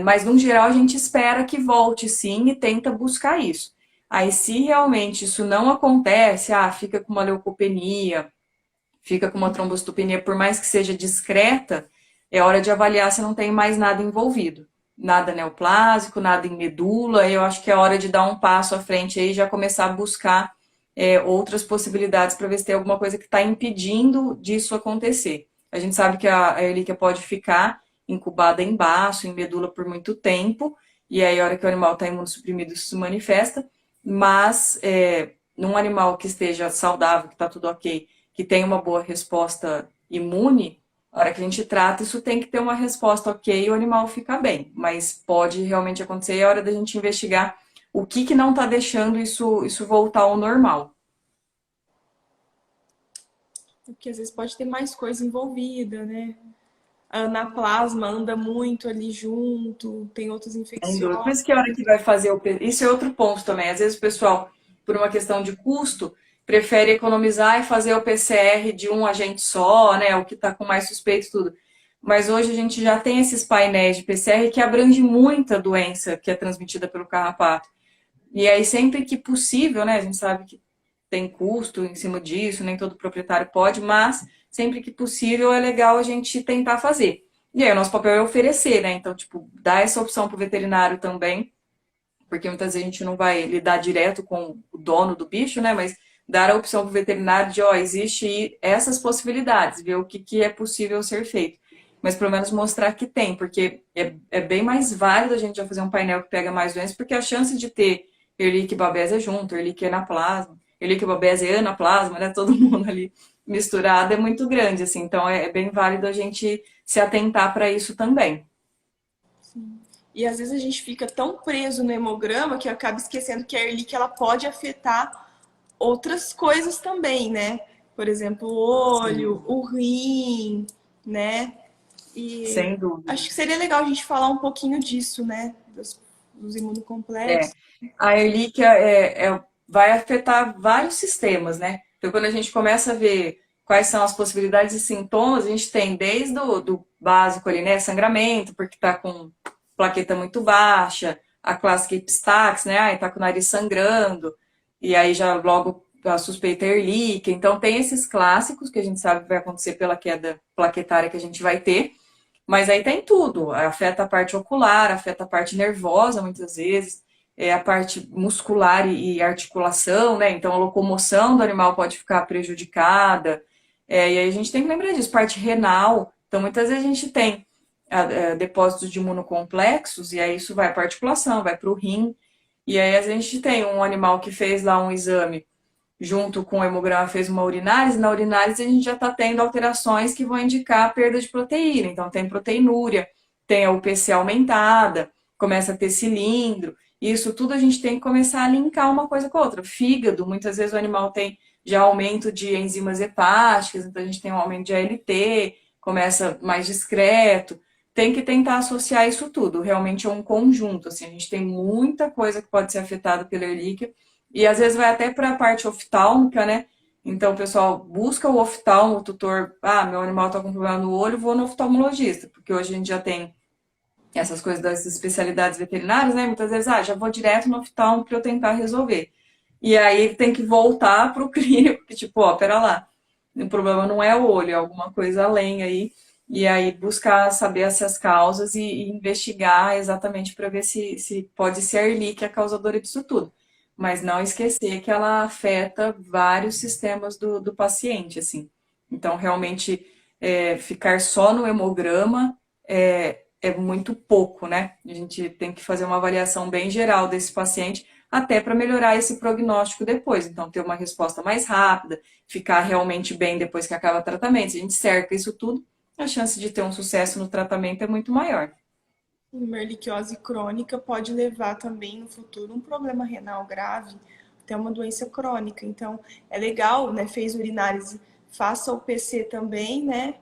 Mas no geral a gente espera que volte sim e tenta buscar isso. Aí, se realmente isso não acontece, fica com uma leucopenia, fica com uma trombocitopenia, por mais que seja discreta, é hora de avaliar se não tem mais nada envolvido. Nada neoplásico, nada em medula, eu acho que é hora de dar um passo à frente aí e já começar a buscar outras possibilidades para ver se tem alguma coisa que está impedindo disso acontecer. A gente sabe que a erlíquia pode ficar incubada em baço, em medula por muito tempo, e aí a hora que o animal está imunossuprimido isso se manifesta, mas num animal que esteja saudável, que está tudo ok, que tem uma boa resposta imune, a hora que a gente trata, isso tem que ter uma resposta ok e o animal fica bem. Mas pode realmente acontecer, é hora da gente investigar o que não está deixando isso voltar ao normal. Porque às vezes pode ter mais coisa envolvida, né? A anaplasma anda muito ali junto, tem outras Sem dúvida. Por infecções. isso que a hora que vai fazer o... Isso é outro ponto também. Às vezes o pessoal, por uma questão de custo, prefere economizar e fazer o PCR de um agente só, né? O que está com mais suspeito e tudo. Mas hoje a gente já tem esses painéis de PCR que abrange muita doença que é transmitida pelo carrapato. E aí, sempre que possível, né? A gente sabe que tem custo em cima disso, nem todo proprietário pode, mas sempre que possível é legal a gente tentar fazer. E aí, o nosso papel é oferecer, né? Então, tipo, dar essa opção para o veterinário também, porque muitas vezes a gente não vai lidar direto com o dono do bicho, né? Mas dar a opção para o veterinário de, existe essas possibilidades, ver o que é possível ser feito. Mas pelo menos mostrar que tem, porque é bem mais válido a gente já fazer um painel que pega mais doenças, porque a chance de ter Ehrlichia babésia junto, Ehrlichia anaplasma, Ehrlichia babésia e anaplasma, né? Todo mundo ali misturado é muito grande, assim. Então é bem válido a gente se atentar para isso também. Sim. E às vezes a gente fica tão preso no hemograma que acaba esquecendo que a Ehrlichia ela pode afetar outras coisas também, né? Por exemplo, o Sim, olho, o rim, né? E sem dúvida. acho que seria legal a gente falar um pouquinho disso, né? Dos É. imunocomplexos. A Ehrlichia vai afetar vários sistemas, né? Então, quando a gente começa a ver quais são as possibilidades e sintomas, a gente tem desde do básico ali, né? Sangramento, porque tá com plaqueta muito baixa, a clássica epistaxe, né? Tá com o nariz sangrando, e aí já logo a suspeita é Ehrlichia. Então, tem esses clássicos que a gente sabe que vai acontecer pela queda plaquetária que a gente vai ter. Mas aí tem tudo, afeta a parte ocular, afeta a parte nervosa muitas vezes, a parte muscular e articulação, né? Então a locomoção do animal pode ficar prejudicada. E aí a gente tem que lembrar disso, parte renal. Então muitas vezes a gente tem depósitos de imunocomplexos, e aí isso vai para a articulação, vai para o rim. E aí a gente tem um animal que fez lá um exame junto com o hemograma, fez uma urinálise, na urinálise a gente já está tendo alterações que vão indicar a perda de proteína. Então, tem proteinúria, tem a UPC aumentada, começa a ter cilindro. Isso tudo a gente tem que começar a linkar uma coisa com a outra. Fígado, muitas vezes o animal tem já aumento de enzimas hepáticas, então a gente tem um aumento de ALT, começa mais discreto. Tem que tentar associar isso tudo. Realmente é um conjunto. Assim, a gente tem muita coisa que pode ser afetada pela Ehrlichia e às vezes vai até para a parte oftálmica, né? Então o pessoal busca o oftalmo, o tutor, meu animal está com problema no olho, vou no oftalmologista, porque hoje a gente já tem essas coisas das especialidades veterinárias, né? Muitas vezes, já vou direto no oftalmo para eu tentar resolver. E aí tem que voltar para o clínico, que tipo, pera lá, o problema não é o olho, é alguma coisa além aí. E aí buscar saber essas causas e investigar exatamente para ver se pode ser a Ehrlichia a causadora disso tudo. Mas não esquecer que ela afeta vários sistemas do paciente, assim. Então, realmente, ficar só no hemograma é muito pouco, né? A gente tem que fazer uma avaliação bem geral desse paciente, até para melhorar esse prognóstico depois. Então, ter uma resposta mais rápida, ficar realmente bem depois que acaba o tratamento. Se a gente cerca isso tudo, a chance de ter um sucesso no tratamento é muito maior. Uma erliquiose crônica pode levar também no futuro um problema renal grave, até uma doença crônica. Então, é legal, né? Fez urinálise, faça o PC também, né?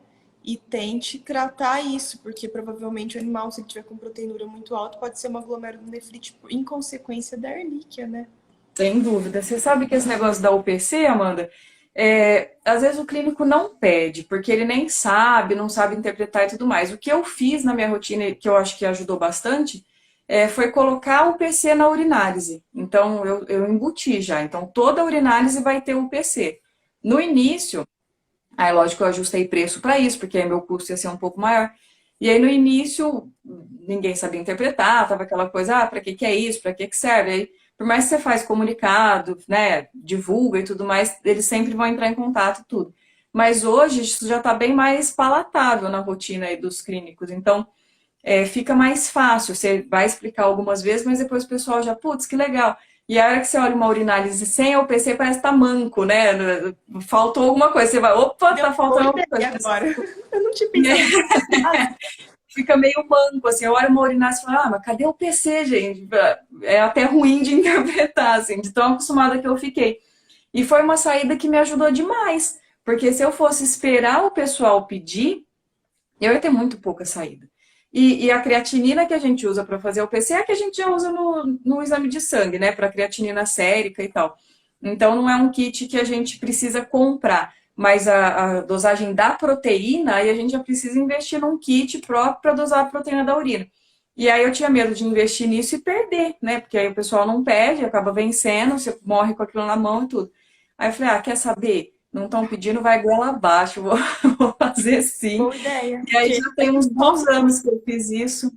E tente tratar isso, porque provavelmente o animal, se ele tiver com proteinúria muito alta, pode ser uma glomerulonefrite em consequência da erlíquia, né? Sem dúvida. Você sabe que esse negócio da UPC, Amanda, às vezes o clínico não pede, porque ele nem sabe, não sabe interpretar e tudo mais. O que eu fiz na minha rotina, que eu acho que ajudou bastante, foi colocar o PC na urinálise. Então, eu embuti já. Então, toda urinálise vai ter o PC. No início, aí lógico, eu ajustei preço para isso, porque aí meu custo ia ser um pouco maior. E aí, no início, ninguém sabia interpretar, tava aquela coisa, para que é isso, para que serve? Aí, por mais que você faz comunicado, né, divulga e tudo mais, eles sempre vão entrar em contato e tudo. Mas hoje isso já está bem mais palatável na rotina aí dos clínicos. Então, fica mais fácil. Você vai explicar algumas vezes, mas depois o pessoal já, putz, que legal. E a hora que você olha uma urinálise sem o PC, parece que tá manco, né? Faltou alguma coisa. Você vai, opa, tá faltando alguma coisa. Agora, eu não tinha pensado. Fica meio manco, assim. Eu olho uma urinária e falo, mas cadê o PC, gente? É até ruim de interpretar, assim, de tão acostumada que eu fiquei. E foi uma saída que me ajudou demais, porque se eu fosse esperar o pessoal pedir, eu ia ter muito pouca saída. E a creatinina que a gente usa para fazer o PC é a que a gente já usa no exame de sangue, né? Para creatinina sérica e tal. Então não é um kit que a gente precisa comprar. Mas a dosagem da proteína, aí a gente já precisa investir num kit próprio para dosar a proteína da urina. E aí eu tinha medo de investir nisso e perder, né? Porque aí o pessoal não pede, acaba vencendo, você morre com aquilo na mão e tudo. Aí eu falei, quer saber? Não estão pedindo, vai goela abaixo, vou fazer sim. Boa ideia. E aí já tem uns bons anos que eu fiz isso.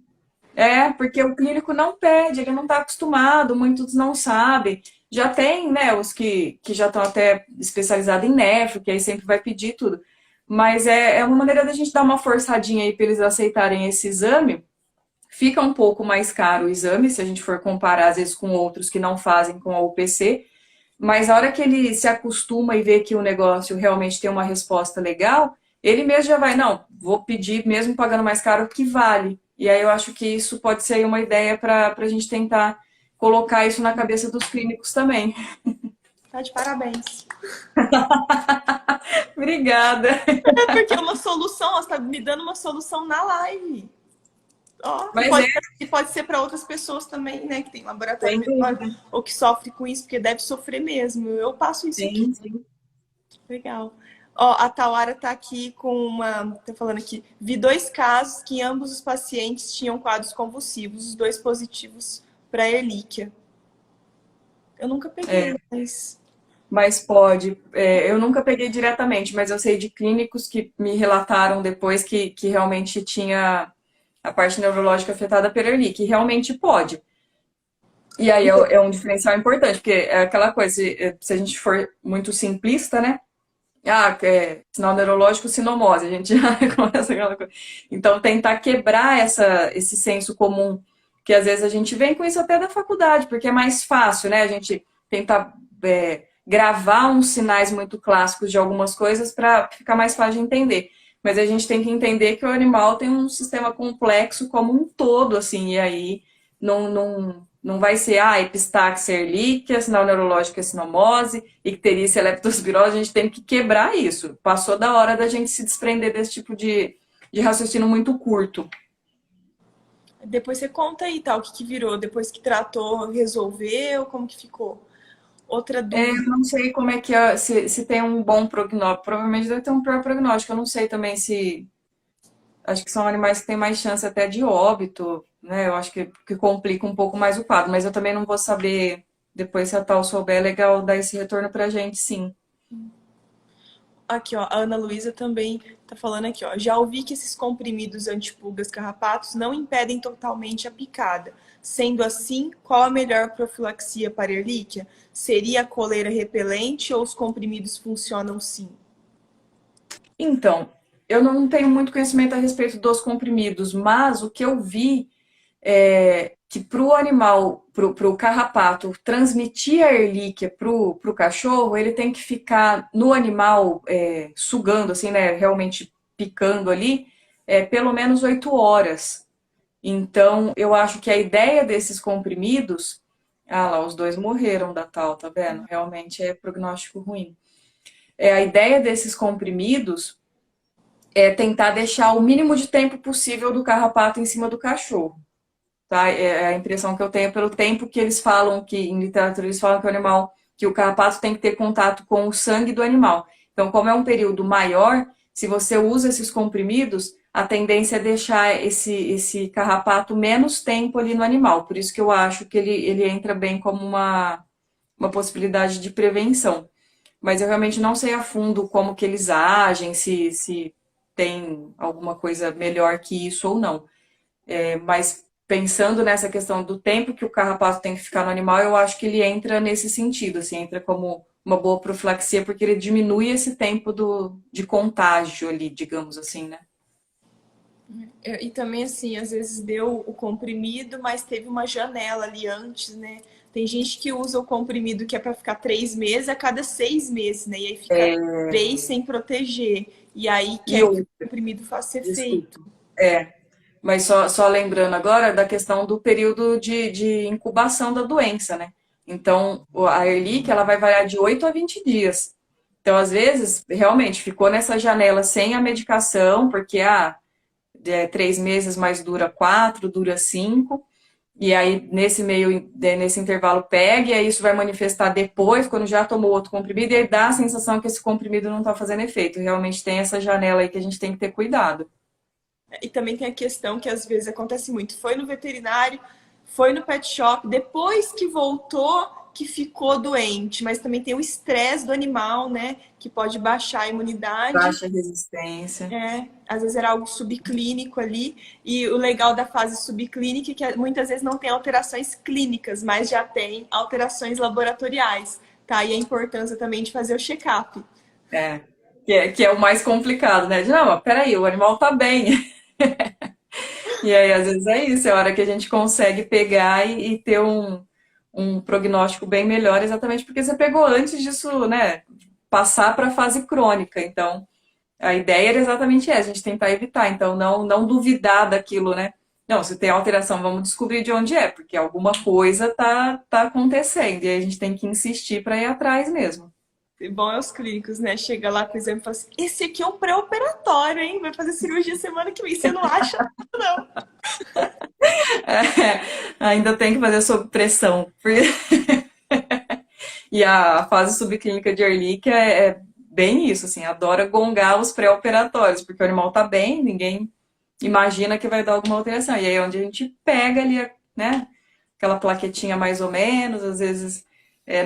Porque o clínico não pede, ele não está acostumado, muitos não sabem. Já tem, né, os que já estão até especializados em nefro, que aí sempre vai pedir tudo. Mas é uma maneira da gente dar uma forçadinha aí para eles aceitarem esse exame. Fica um pouco mais caro o exame, se a gente for comparar, às vezes, com outros que não fazem com a UPC. Mas a hora que ele se acostuma e vê que o negócio realmente tem uma resposta legal, ele mesmo já vai, não, vou pedir, mesmo pagando mais caro, que vale. E aí eu acho que isso pode ser uma ideia para a gente tentar colocar isso na cabeça dos clínicos também. Tá de parabéns. Obrigada. É porque é uma solução, você tá me dando uma solução na live. Mas pode ser para outras pessoas também, né? Que tem laboratório Tem menor, ou que sofre com isso, porque deve sofrer mesmo. Eu passo isso aqui. sim. Legal. A Tawara tá aqui tá falando aqui. Vi 2 casos que ambos os pacientes tinham quadros convulsivos, os 2 positivos para erlíquia. Eu nunca peguei, Mas pode. Eu nunca peguei diretamente, mas eu sei de clínicos que me relataram depois que realmente tinha a parte neurológica afetada pela erlíquia, que realmente pode. E aí é um diferencial importante, porque é aquela coisa, se a gente for muito simplista, né? Sinal neurológico, sinomose, a gente já começa aquela coisa. Então, tentar quebrar esse senso comum, que às vezes a gente vem com isso até da faculdade, porque é mais fácil, né? A gente tentar gravar uns sinais muito clássicos de algumas coisas para ficar mais fácil de entender. Mas a gente tem que entender que o animal tem um sistema complexo como um todo, assim, e aí não vai ser epistaxia erlíquia, sinal neurológico é sinomose, icterícia leptospirose, a gente tem que quebrar isso. Passou da hora da gente se desprender desse tipo de raciocínio muito curto. Depois você conta aí, tá? O que virou? Depois que tratou, resolveu? Como que ficou? Outra dúvida. Eu não sei como é que se tem um bom prognóstico. Provavelmente deve ter um pior prognóstico. Eu não sei também se... Acho que são animais que têm mais chance até de óbito, né? Eu acho que complica um pouco mais o quadro. Mas eu também não vou saber, depois se a tal souber, é legal dar esse retorno pra gente, sim. Aqui, a Ana Luísa também tá falando aqui, já ouvi que esses comprimidos antipulgas carrapatos não impedem totalmente a picada. Sendo assim, qual a melhor profilaxia para erlíquia? Seria a coleira repelente ou os comprimidos funcionam sim? Então, eu não tenho muito conhecimento a respeito dos comprimidos, mas o que eu vi é que para o animal, para o carrapato, transmitir a erlíquia para o cachorro, ele tem que ficar no animal sugando, assim, né? Realmente picando ali, pelo menos 8 horas. Então, eu acho que a ideia desses comprimidos. Ah lá, os dois morreram da tal, tá vendo? Realmente é prognóstico ruim. A ideia desses comprimidos é tentar deixar o mínimo de tempo possível do carrapato em cima do cachorro. Tá? É a impressão que eu tenho pelo tempo que eles falam, que em literatura eles falam que o animal, que o carrapato tem que ter contato com o sangue do animal. Então, como é um período maior, se você usa esses comprimidos, a tendência é deixar esse carrapato menos tempo ali no animal. Por isso que eu acho que ele entra bem como uma possibilidade de prevenção. Mas eu realmente não sei a fundo como que eles agem, se tem alguma coisa melhor que isso ou não. Mas pensando nessa questão do tempo que o carrapato tem que ficar no animal, eu acho que ele entra nesse sentido, assim, entra como uma boa profilaxia, porque ele diminui esse tempo de contágio ali, digamos assim, né? E também, assim, às vezes deu o comprimido, mas teve uma janela ali antes, né? Tem gente que usa o comprimido que é para ficar 3 meses a cada 6 meses, né? E aí fica 3 sem proteger. E aí E quer que o outra, comprimido faça desculpa. efeito. Mas só lembrando agora da questão do período de incubação da doença, né? Então, a Erlic, ela vai variar de 8 a 20 dias. Então, às vezes, realmente, ficou nessa janela sem a medicação, porque, 3 meses, mas dura 4, dura 5. E aí, nesse intervalo, pega, e aí isso vai manifestar depois, quando já tomou outro comprimido, e aí dá a sensação que esse comprimido não está fazendo efeito. Realmente tem essa janela aí que a gente tem que ter cuidado. E também tem a questão que às vezes acontece muito. Foi no veterinário, foi no pet shop, depois que voltou, que ficou doente. Mas também tem o estresse do animal, né? Que pode baixar a imunidade. Baixa resistência. Às vezes era algo subclínico ali. E o legal da fase subclínica é que muitas vezes não tem alterações clínicas, mas já tem alterações laboratoriais. Tá? E a importância também de fazer o check-up. É, que é o mais complicado, né? Não, mas peraí, o animal tá bem. E aí, às vezes é isso, é a hora que a gente consegue pegar e ter um prognóstico bem melhor, exatamente porque você pegou antes disso, né? Passar para a fase crônica. Então, a ideia era exatamente essa, a gente tentar evitar. Então, não duvidar daquilo, né? Não, se tem alteração, vamos descobrir de onde é, porque alguma coisa tá acontecendo. E aí a gente tem que insistir para ir atrás mesmo. E bom é os clínicos, né? Chega lá com o exame e fala assim: esse aqui é um pré-operatório, hein? Vai fazer cirurgia semana que vem. Você não acha, não. É, ainda tem que fazer sob pressão. E a fase subclínica de Ehrlichia é bem isso, assim, adora gongar os pré-operatórios, porque o animal tá bem, ninguém imagina que vai dar alguma alteração. E aí é onde a gente pega ali, né, aquela plaquetinha mais ou menos, às vezes.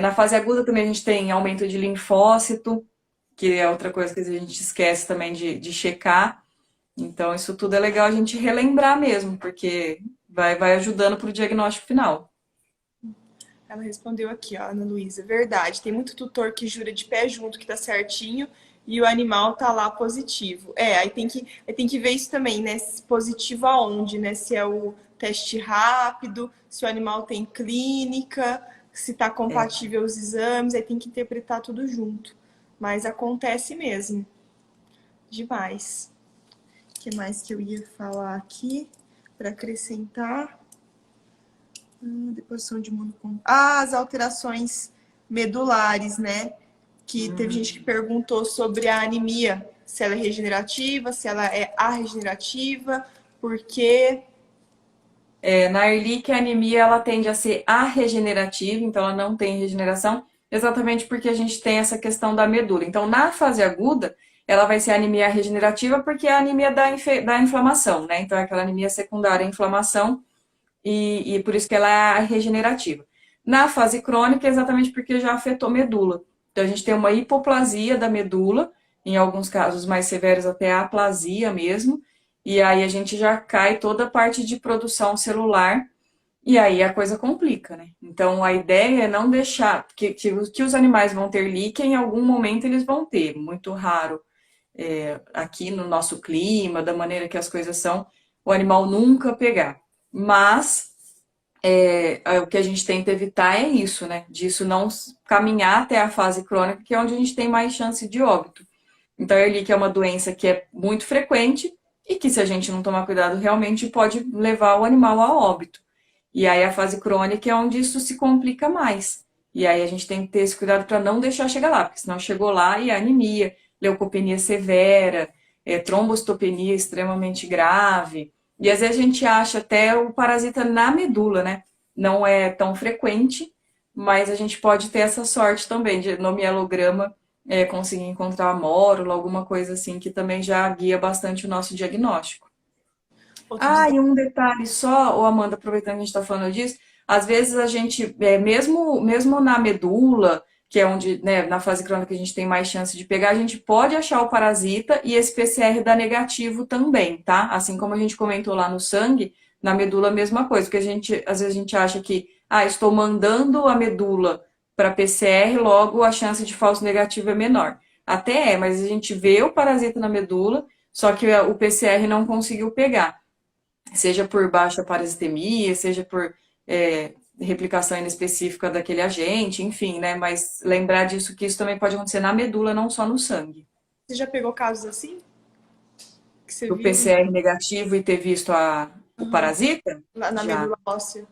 Na fase aguda também a gente tem aumento de linfócito, que é outra coisa que a gente esquece também de checar. Então, isso tudo é legal a gente relembrar mesmo, porque vai ajudando para o diagnóstico final. Ela respondeu aqui, ó, Ana Luísa. Verdade, tem muito tutor que jura de pé junto que tá certinho e o animal tá lá positivo. Aí tem que ver isso também, né? Positivo aonde, né? Se é o teste rápido, se o animal tem clínica, se tá compatível os exames, aí tem que interpretar tudo junto. Mas acontece mesmo. Demais. O que mais que eu ia falar aqui para acrescentar? Deposição de imunocompleto. As alterações medulares, né? Que teve gente que perguntou sobre a anemia, se ela é regenerativa, se ela é arregenerativa, porque Na Ehrlichia, a anemia ela tende a ser arregenerativa, então ela não tem regeneração, exatamente porque a gente tem essa questão da medula. Então, na fase aguda, ela vai ser anemia regenerativa porque é a anemia da inflamação, né? Então, é aquela anemia secundária à inflamação e por isso que ela é regenerativa. Na fase crônica, é exatamente porque já afetou medula. Então, a gente tem uma hipoplasia da medula, em alguns casos mais severos até a aplasia mesmo, e aí a gente já cai toda a parte de produção celular, e aí a coisa complica, né? Então, a ideia é não deixar que os animais vão ter líquen, em algum momento eles vão ter, muito raro. Aqui no nosso clima, da maneira que as coisas são, o animal nunca pegar. Mas o que a gente tenta evitar é isso, né? Disso não caminhar até a fase crônica, que é onde a gente tem mais chance de óbito. Então, a Ehrlichia é uma doença que é muito frequente e que, se a gente não tomar cuidado, realmente pode levar o animal a óbito. E aí, a fase crônica é onde isso se complica mais. E aí, a gente tem que ter esse cuidado para não deixar chegar lá, porque senão chegou lá e é anemia, leucopenia severa, trombocitopenia extremamente grave. E às vezes a gente acha até o parasita na medula, né? Não é tão frequente, mas a gente pode ter essa sorte também de, no mielograma, conseguir encontrar a mórula, alguma coisa assim, que também já guia bastante o nosso diagnóstico. Outro Ah, des- e um detalhe só, ô Amanda, aproveitando que a gente está falando disso, às vezes a gente, mesmo na medula, que é onde, né, na fase crônica a gente tem mais chance de pegar, a gente pode achar o parasita e esse PCR dá negativo também, tá? Assim como a gente comentou lá no sangue, na medula a mesma coisa, porque às vezes a gente acha que, estou mandando a medula para PCR, logo a chance de falso negativo é menor. Até é, mas a gente vê o parasita na medula, só que o PCR não conseguiu pegar, seja por baixa parasitemia, seja por replicação inespecífica daquele agente, enfim, né? Mas lembrar disso que isso também pode acontecer na medula, não só no sangue. Você já pegou casos assim? Que você O viu PCR negativo e ter visto o parasita? na Já. medula óssea?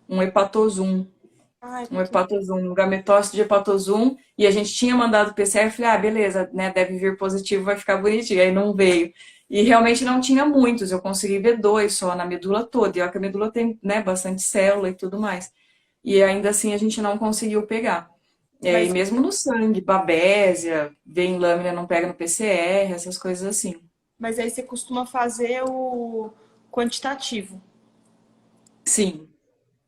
Um hepatosum. Ai, Um hepatosum, um gametócito de hepatosum, e a gente tinha mandado o PCR, eu falei, beleza, né, deve vir positivo, vai ficar bonitinho, aí não veio. E realmente não tinha muitos, eu consegui ver 2 só na medula toda, e olha que a medula tem, né, bastante célula e tudo mais. E ainda assim a gente não conseguiu pegar. E mas, mesmo no sangue, babésia, vem lâmina, não pega no PCR, essas coisas assim. mas aí você costuma fazer o quantitativo. Sim,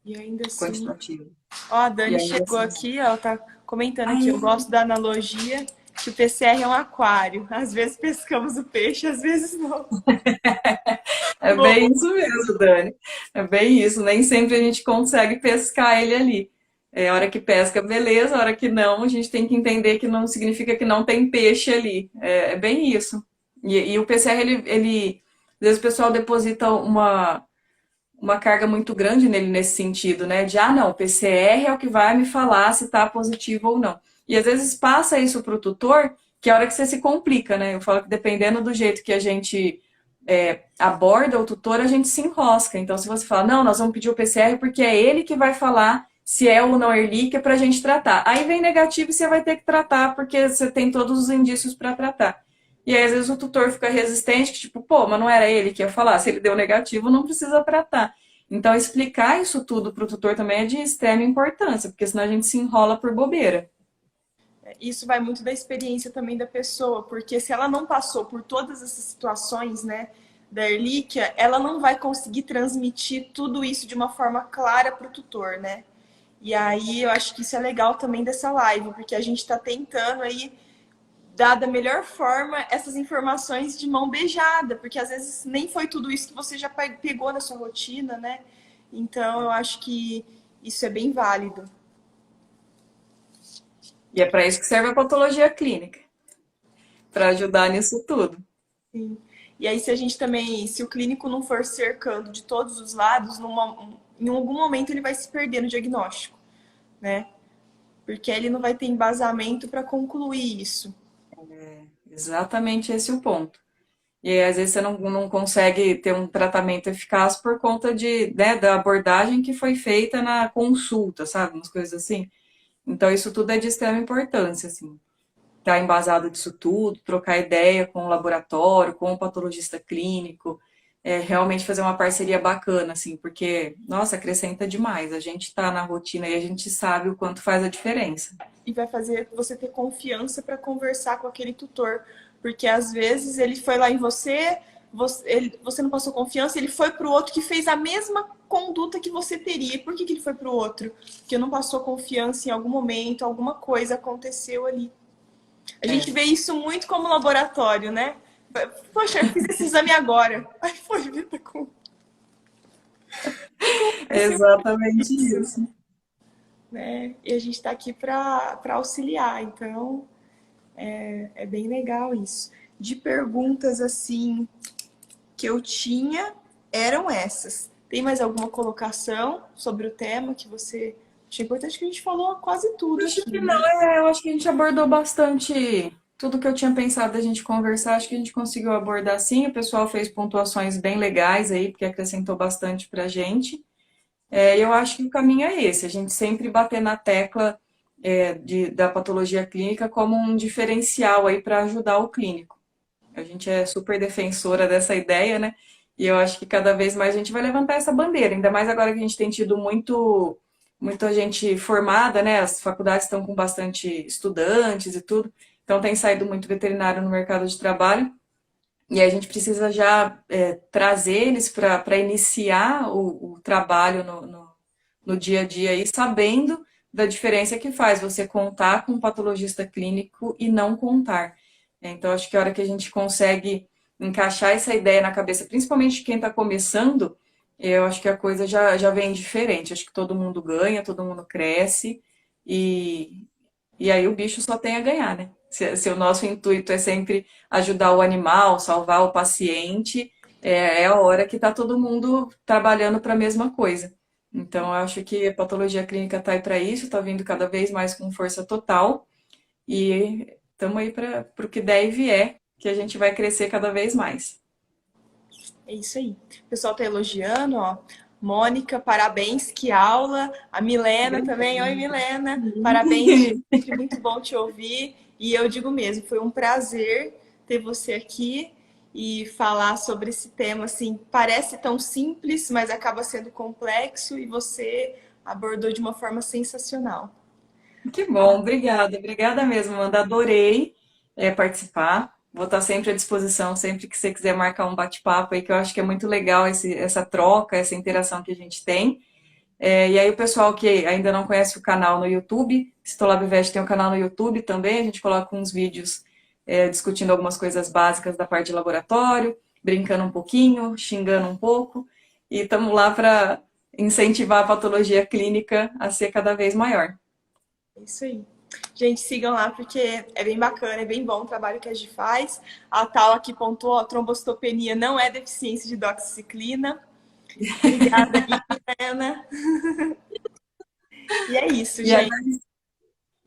E ainda assim. quantitativo. Ó, a E Dani ainda chegou assim. aqui, ó, tá comentando aqui. Ai, Eu gosto da analogia que o PCR é um aquário. Às vezes pescamos o peixe, às vezes não. é Bom, bem isso mesmo, Dani. É bem isso. Nem sempre a gente consegue pescar ele ali. É a hora que pesca, beleza, a hora que não, a gente tem que entender que não significa que não tem peixe ali. É bem isso. E o PCR, às vezes o pessoal deposita uma carga muito grande nele nesse sentido, né? De, não, o PCR é o que vai me falar se tá positivo ou não. E às vezes passa isso pro tutor, que é a hora que você se complica, né? Eu falo que dependendo do jeito que a gente aborda o tutor, a gente se enrosca. Então, se você fala, não, nós vamos pedir o PCR porque é ele que vai falar se é ou não Ehrlichia para a gente tratar. Aí vem negativo e você vai ter que tratar porque você tem todos os indícios para tratar. E aí, às vezes, o tutor fica resistente, que tipo, pô, mas não era ele que ia falar. Se ele deu negativo, não precisa tratar. Então, explicar isso tudo para o tutor também é de extrema importância, porque senão a gente se enrola por bobeira. isso vai muito da experiência também da pessoa, porque se ela não passou por todas essas situações, né, da Ehrlichia, ela não vai conseguir transmitir tudo isso de uma forma clara para o tutor, né? E aí eu acho que isso é legal também dessa live, porque a gente está tentando aí dar da melhor forma essas informações de mão beijada, porque às vezes nem foi tudo isso que você já pegou na sua rotina, né? Então eu acho que isso é bem válido. E é para isso que serve a patologia clínica, para ajudar nisso tudo. Sim. E aí, se a gente também, se o clínico não for cercando de todos os lados, em algum momento ele vai se perder no diagnóstico, né? Porque ele não vai ter embasamento para concluir isso. Exatamente esse é o ponto. E aí, às vezes você não consegue ter um tratamento eficaz por conta né, da abordagem que foi feita na consulta, sabe? Umas coisas assim. Então, isso tudo é de extrema importância, assim. Estar embasado disso tudo, trocar ideia com o laboratório, com o patologista clínico, realmente fazer uma parceria bacana, assim, porque, nossa, acrescenta demais. A gente está na rotina e a gente sabe o quanto faz a diferença. E vai fazer você ter confiança para conversar com aquele tutor. Porque às vezes ele foi lá em você não passou confiança, ele foi para o outro que fez a mesma conduta que você teria. E por que ele foi para o outro? Porque não passou confiança em algum momento, alguma coisa aconteceu ali. A gente vê isso muito como laboratório, né? Poxa, eu fiz esse exame agora. Aí foi, vida com. É exatamente isso. Né? E a gente está aqui para auxiliar, então é bem legal isso. De perguntas assim que eu tinha eram essas. Tem mais alguma colocação sobre o tema que você achei importante? Que a gente falou quase tudo Acho aqui, que né? não, eu acho que a gente abordou bastante tudo que eu tinha pensado da gente conversar, acho que a gente conseguiu abordar sim. O pessoal fez pontuações bem legais aí, porque acrescentou bastante pra gente. Eu acho que o caminho é esse, a gente sempre bater na tecla da patologia clínica como um diferencial aí para ajudar o clínico. A gente é super defensora dessa ideia, né? E eu acho que cada vez mais a gente vai levantar essa bandeira, ainda mais agora que a gente tem tido muita gente formada, né? As faculdades estão com bastante estudantes e tudo, então tem saído muito veterinário no mercado de trabalho. E a gente precisa já trazer eles para iniciar o trabalho no dia a dia aí, sabendo da diferença que faz você contar com um patologista clínico e não contar. Então, acho que a hora que a gente consegue encaixar essa ideia na cabeça, principalmente quem está começando, eu acho que a coisa já vem diferente. Acho que todo mundo ganha, todo mundo cresce e, e aí o bicho só tem a ganhar, né? Se o nosso intuito é sempre ajudar o animal, salvar o paciente, é a hora que está todo mundo trabalhando para a mesma coisa. Então, eu acho que a patologia clínica está aí para isso, está vindo cada vez mais com força total e estamos aí para o que der e vier, que a gente vai crescer cada vez mais. É isso aí. O pessoal tá elogiando, ó. Mônica, parabéns, que aula. A Milena também. Oi, Milena. Parabéns, sempre muito bom te ouvir. E eu digo mesmo, foi um prazer ter você aqui e falar sobre esse tema, assim, parece tão simples, mas acaba sendo complexo e você abordou de uma forma sensacional. Que bom, obrigada, obrigada mesmo, Amanda. Adorei participar. Vou estar sempre à disposição, sempre que você quiser marcar um bate-papo aí, que eu acho que é muito legal essa troca, essa interação que a gente tem. E aí, o pessoal que ainda não conhece o canal no YouTube, Stolab Vet tem um canal no YouTube também, a gente coloca uns vídeos discutindo algumas coisas básicas da parte de laboratório, brincando um pouquinho, xingando um pouco, e estamos lá para incentivar a patologia clínica a ser cada vez maior. É isso aí. Gente, sigam lá porque é bem bacana, é bem bom o trabalho que a gente faz. A Tal aqui pontuou, a trombocitopenia não é deficiência de doxiciclina. Obrigada, Helena. E é isso, E aí, gente.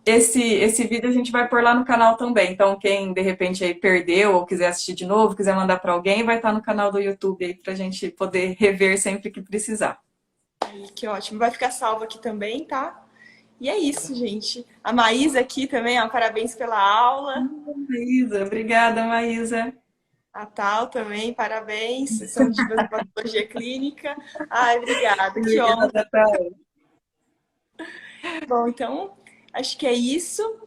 esse vídeo a gente vai pôr lá no canal também. Então, quem de repente aí perdeu ou quiser assistir de novo, quiser mandar para alguém, vai estar no canal do YouTube aí para a gente poder rever sempre que precisar. Que ótimo. Vai ficar salvo aqui também, tá? E é isso, gente. A Maísa aqui também, ó, parabéns pela aula. Maísa, obrigada, Maísa. A Tal também, parabéns. São divas da patologia clínica. Ai, obrigada. Que honra. Obrigada, Thaís. Bom, então, acho que é isso.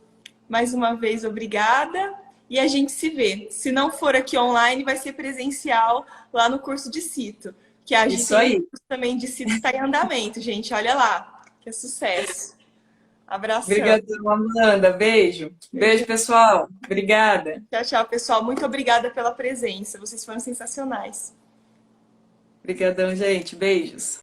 Mais uma vez, obrigada. E a gente se vê. Se não for aqui online, vai ser presencial lá no curso de Cito. Que a gente Isso tem um aí. curso também de Cito está em andamento, gente. Olha lá, que é sucesso. Abração. Obrigadão, Amanda. Beijo. Beijo, pessoal. Obrigada. Tchau, tchau, pessoal. Muito obrigada pela presença. Vocês foram sensacionais. Obrigadão, gente. Beijos.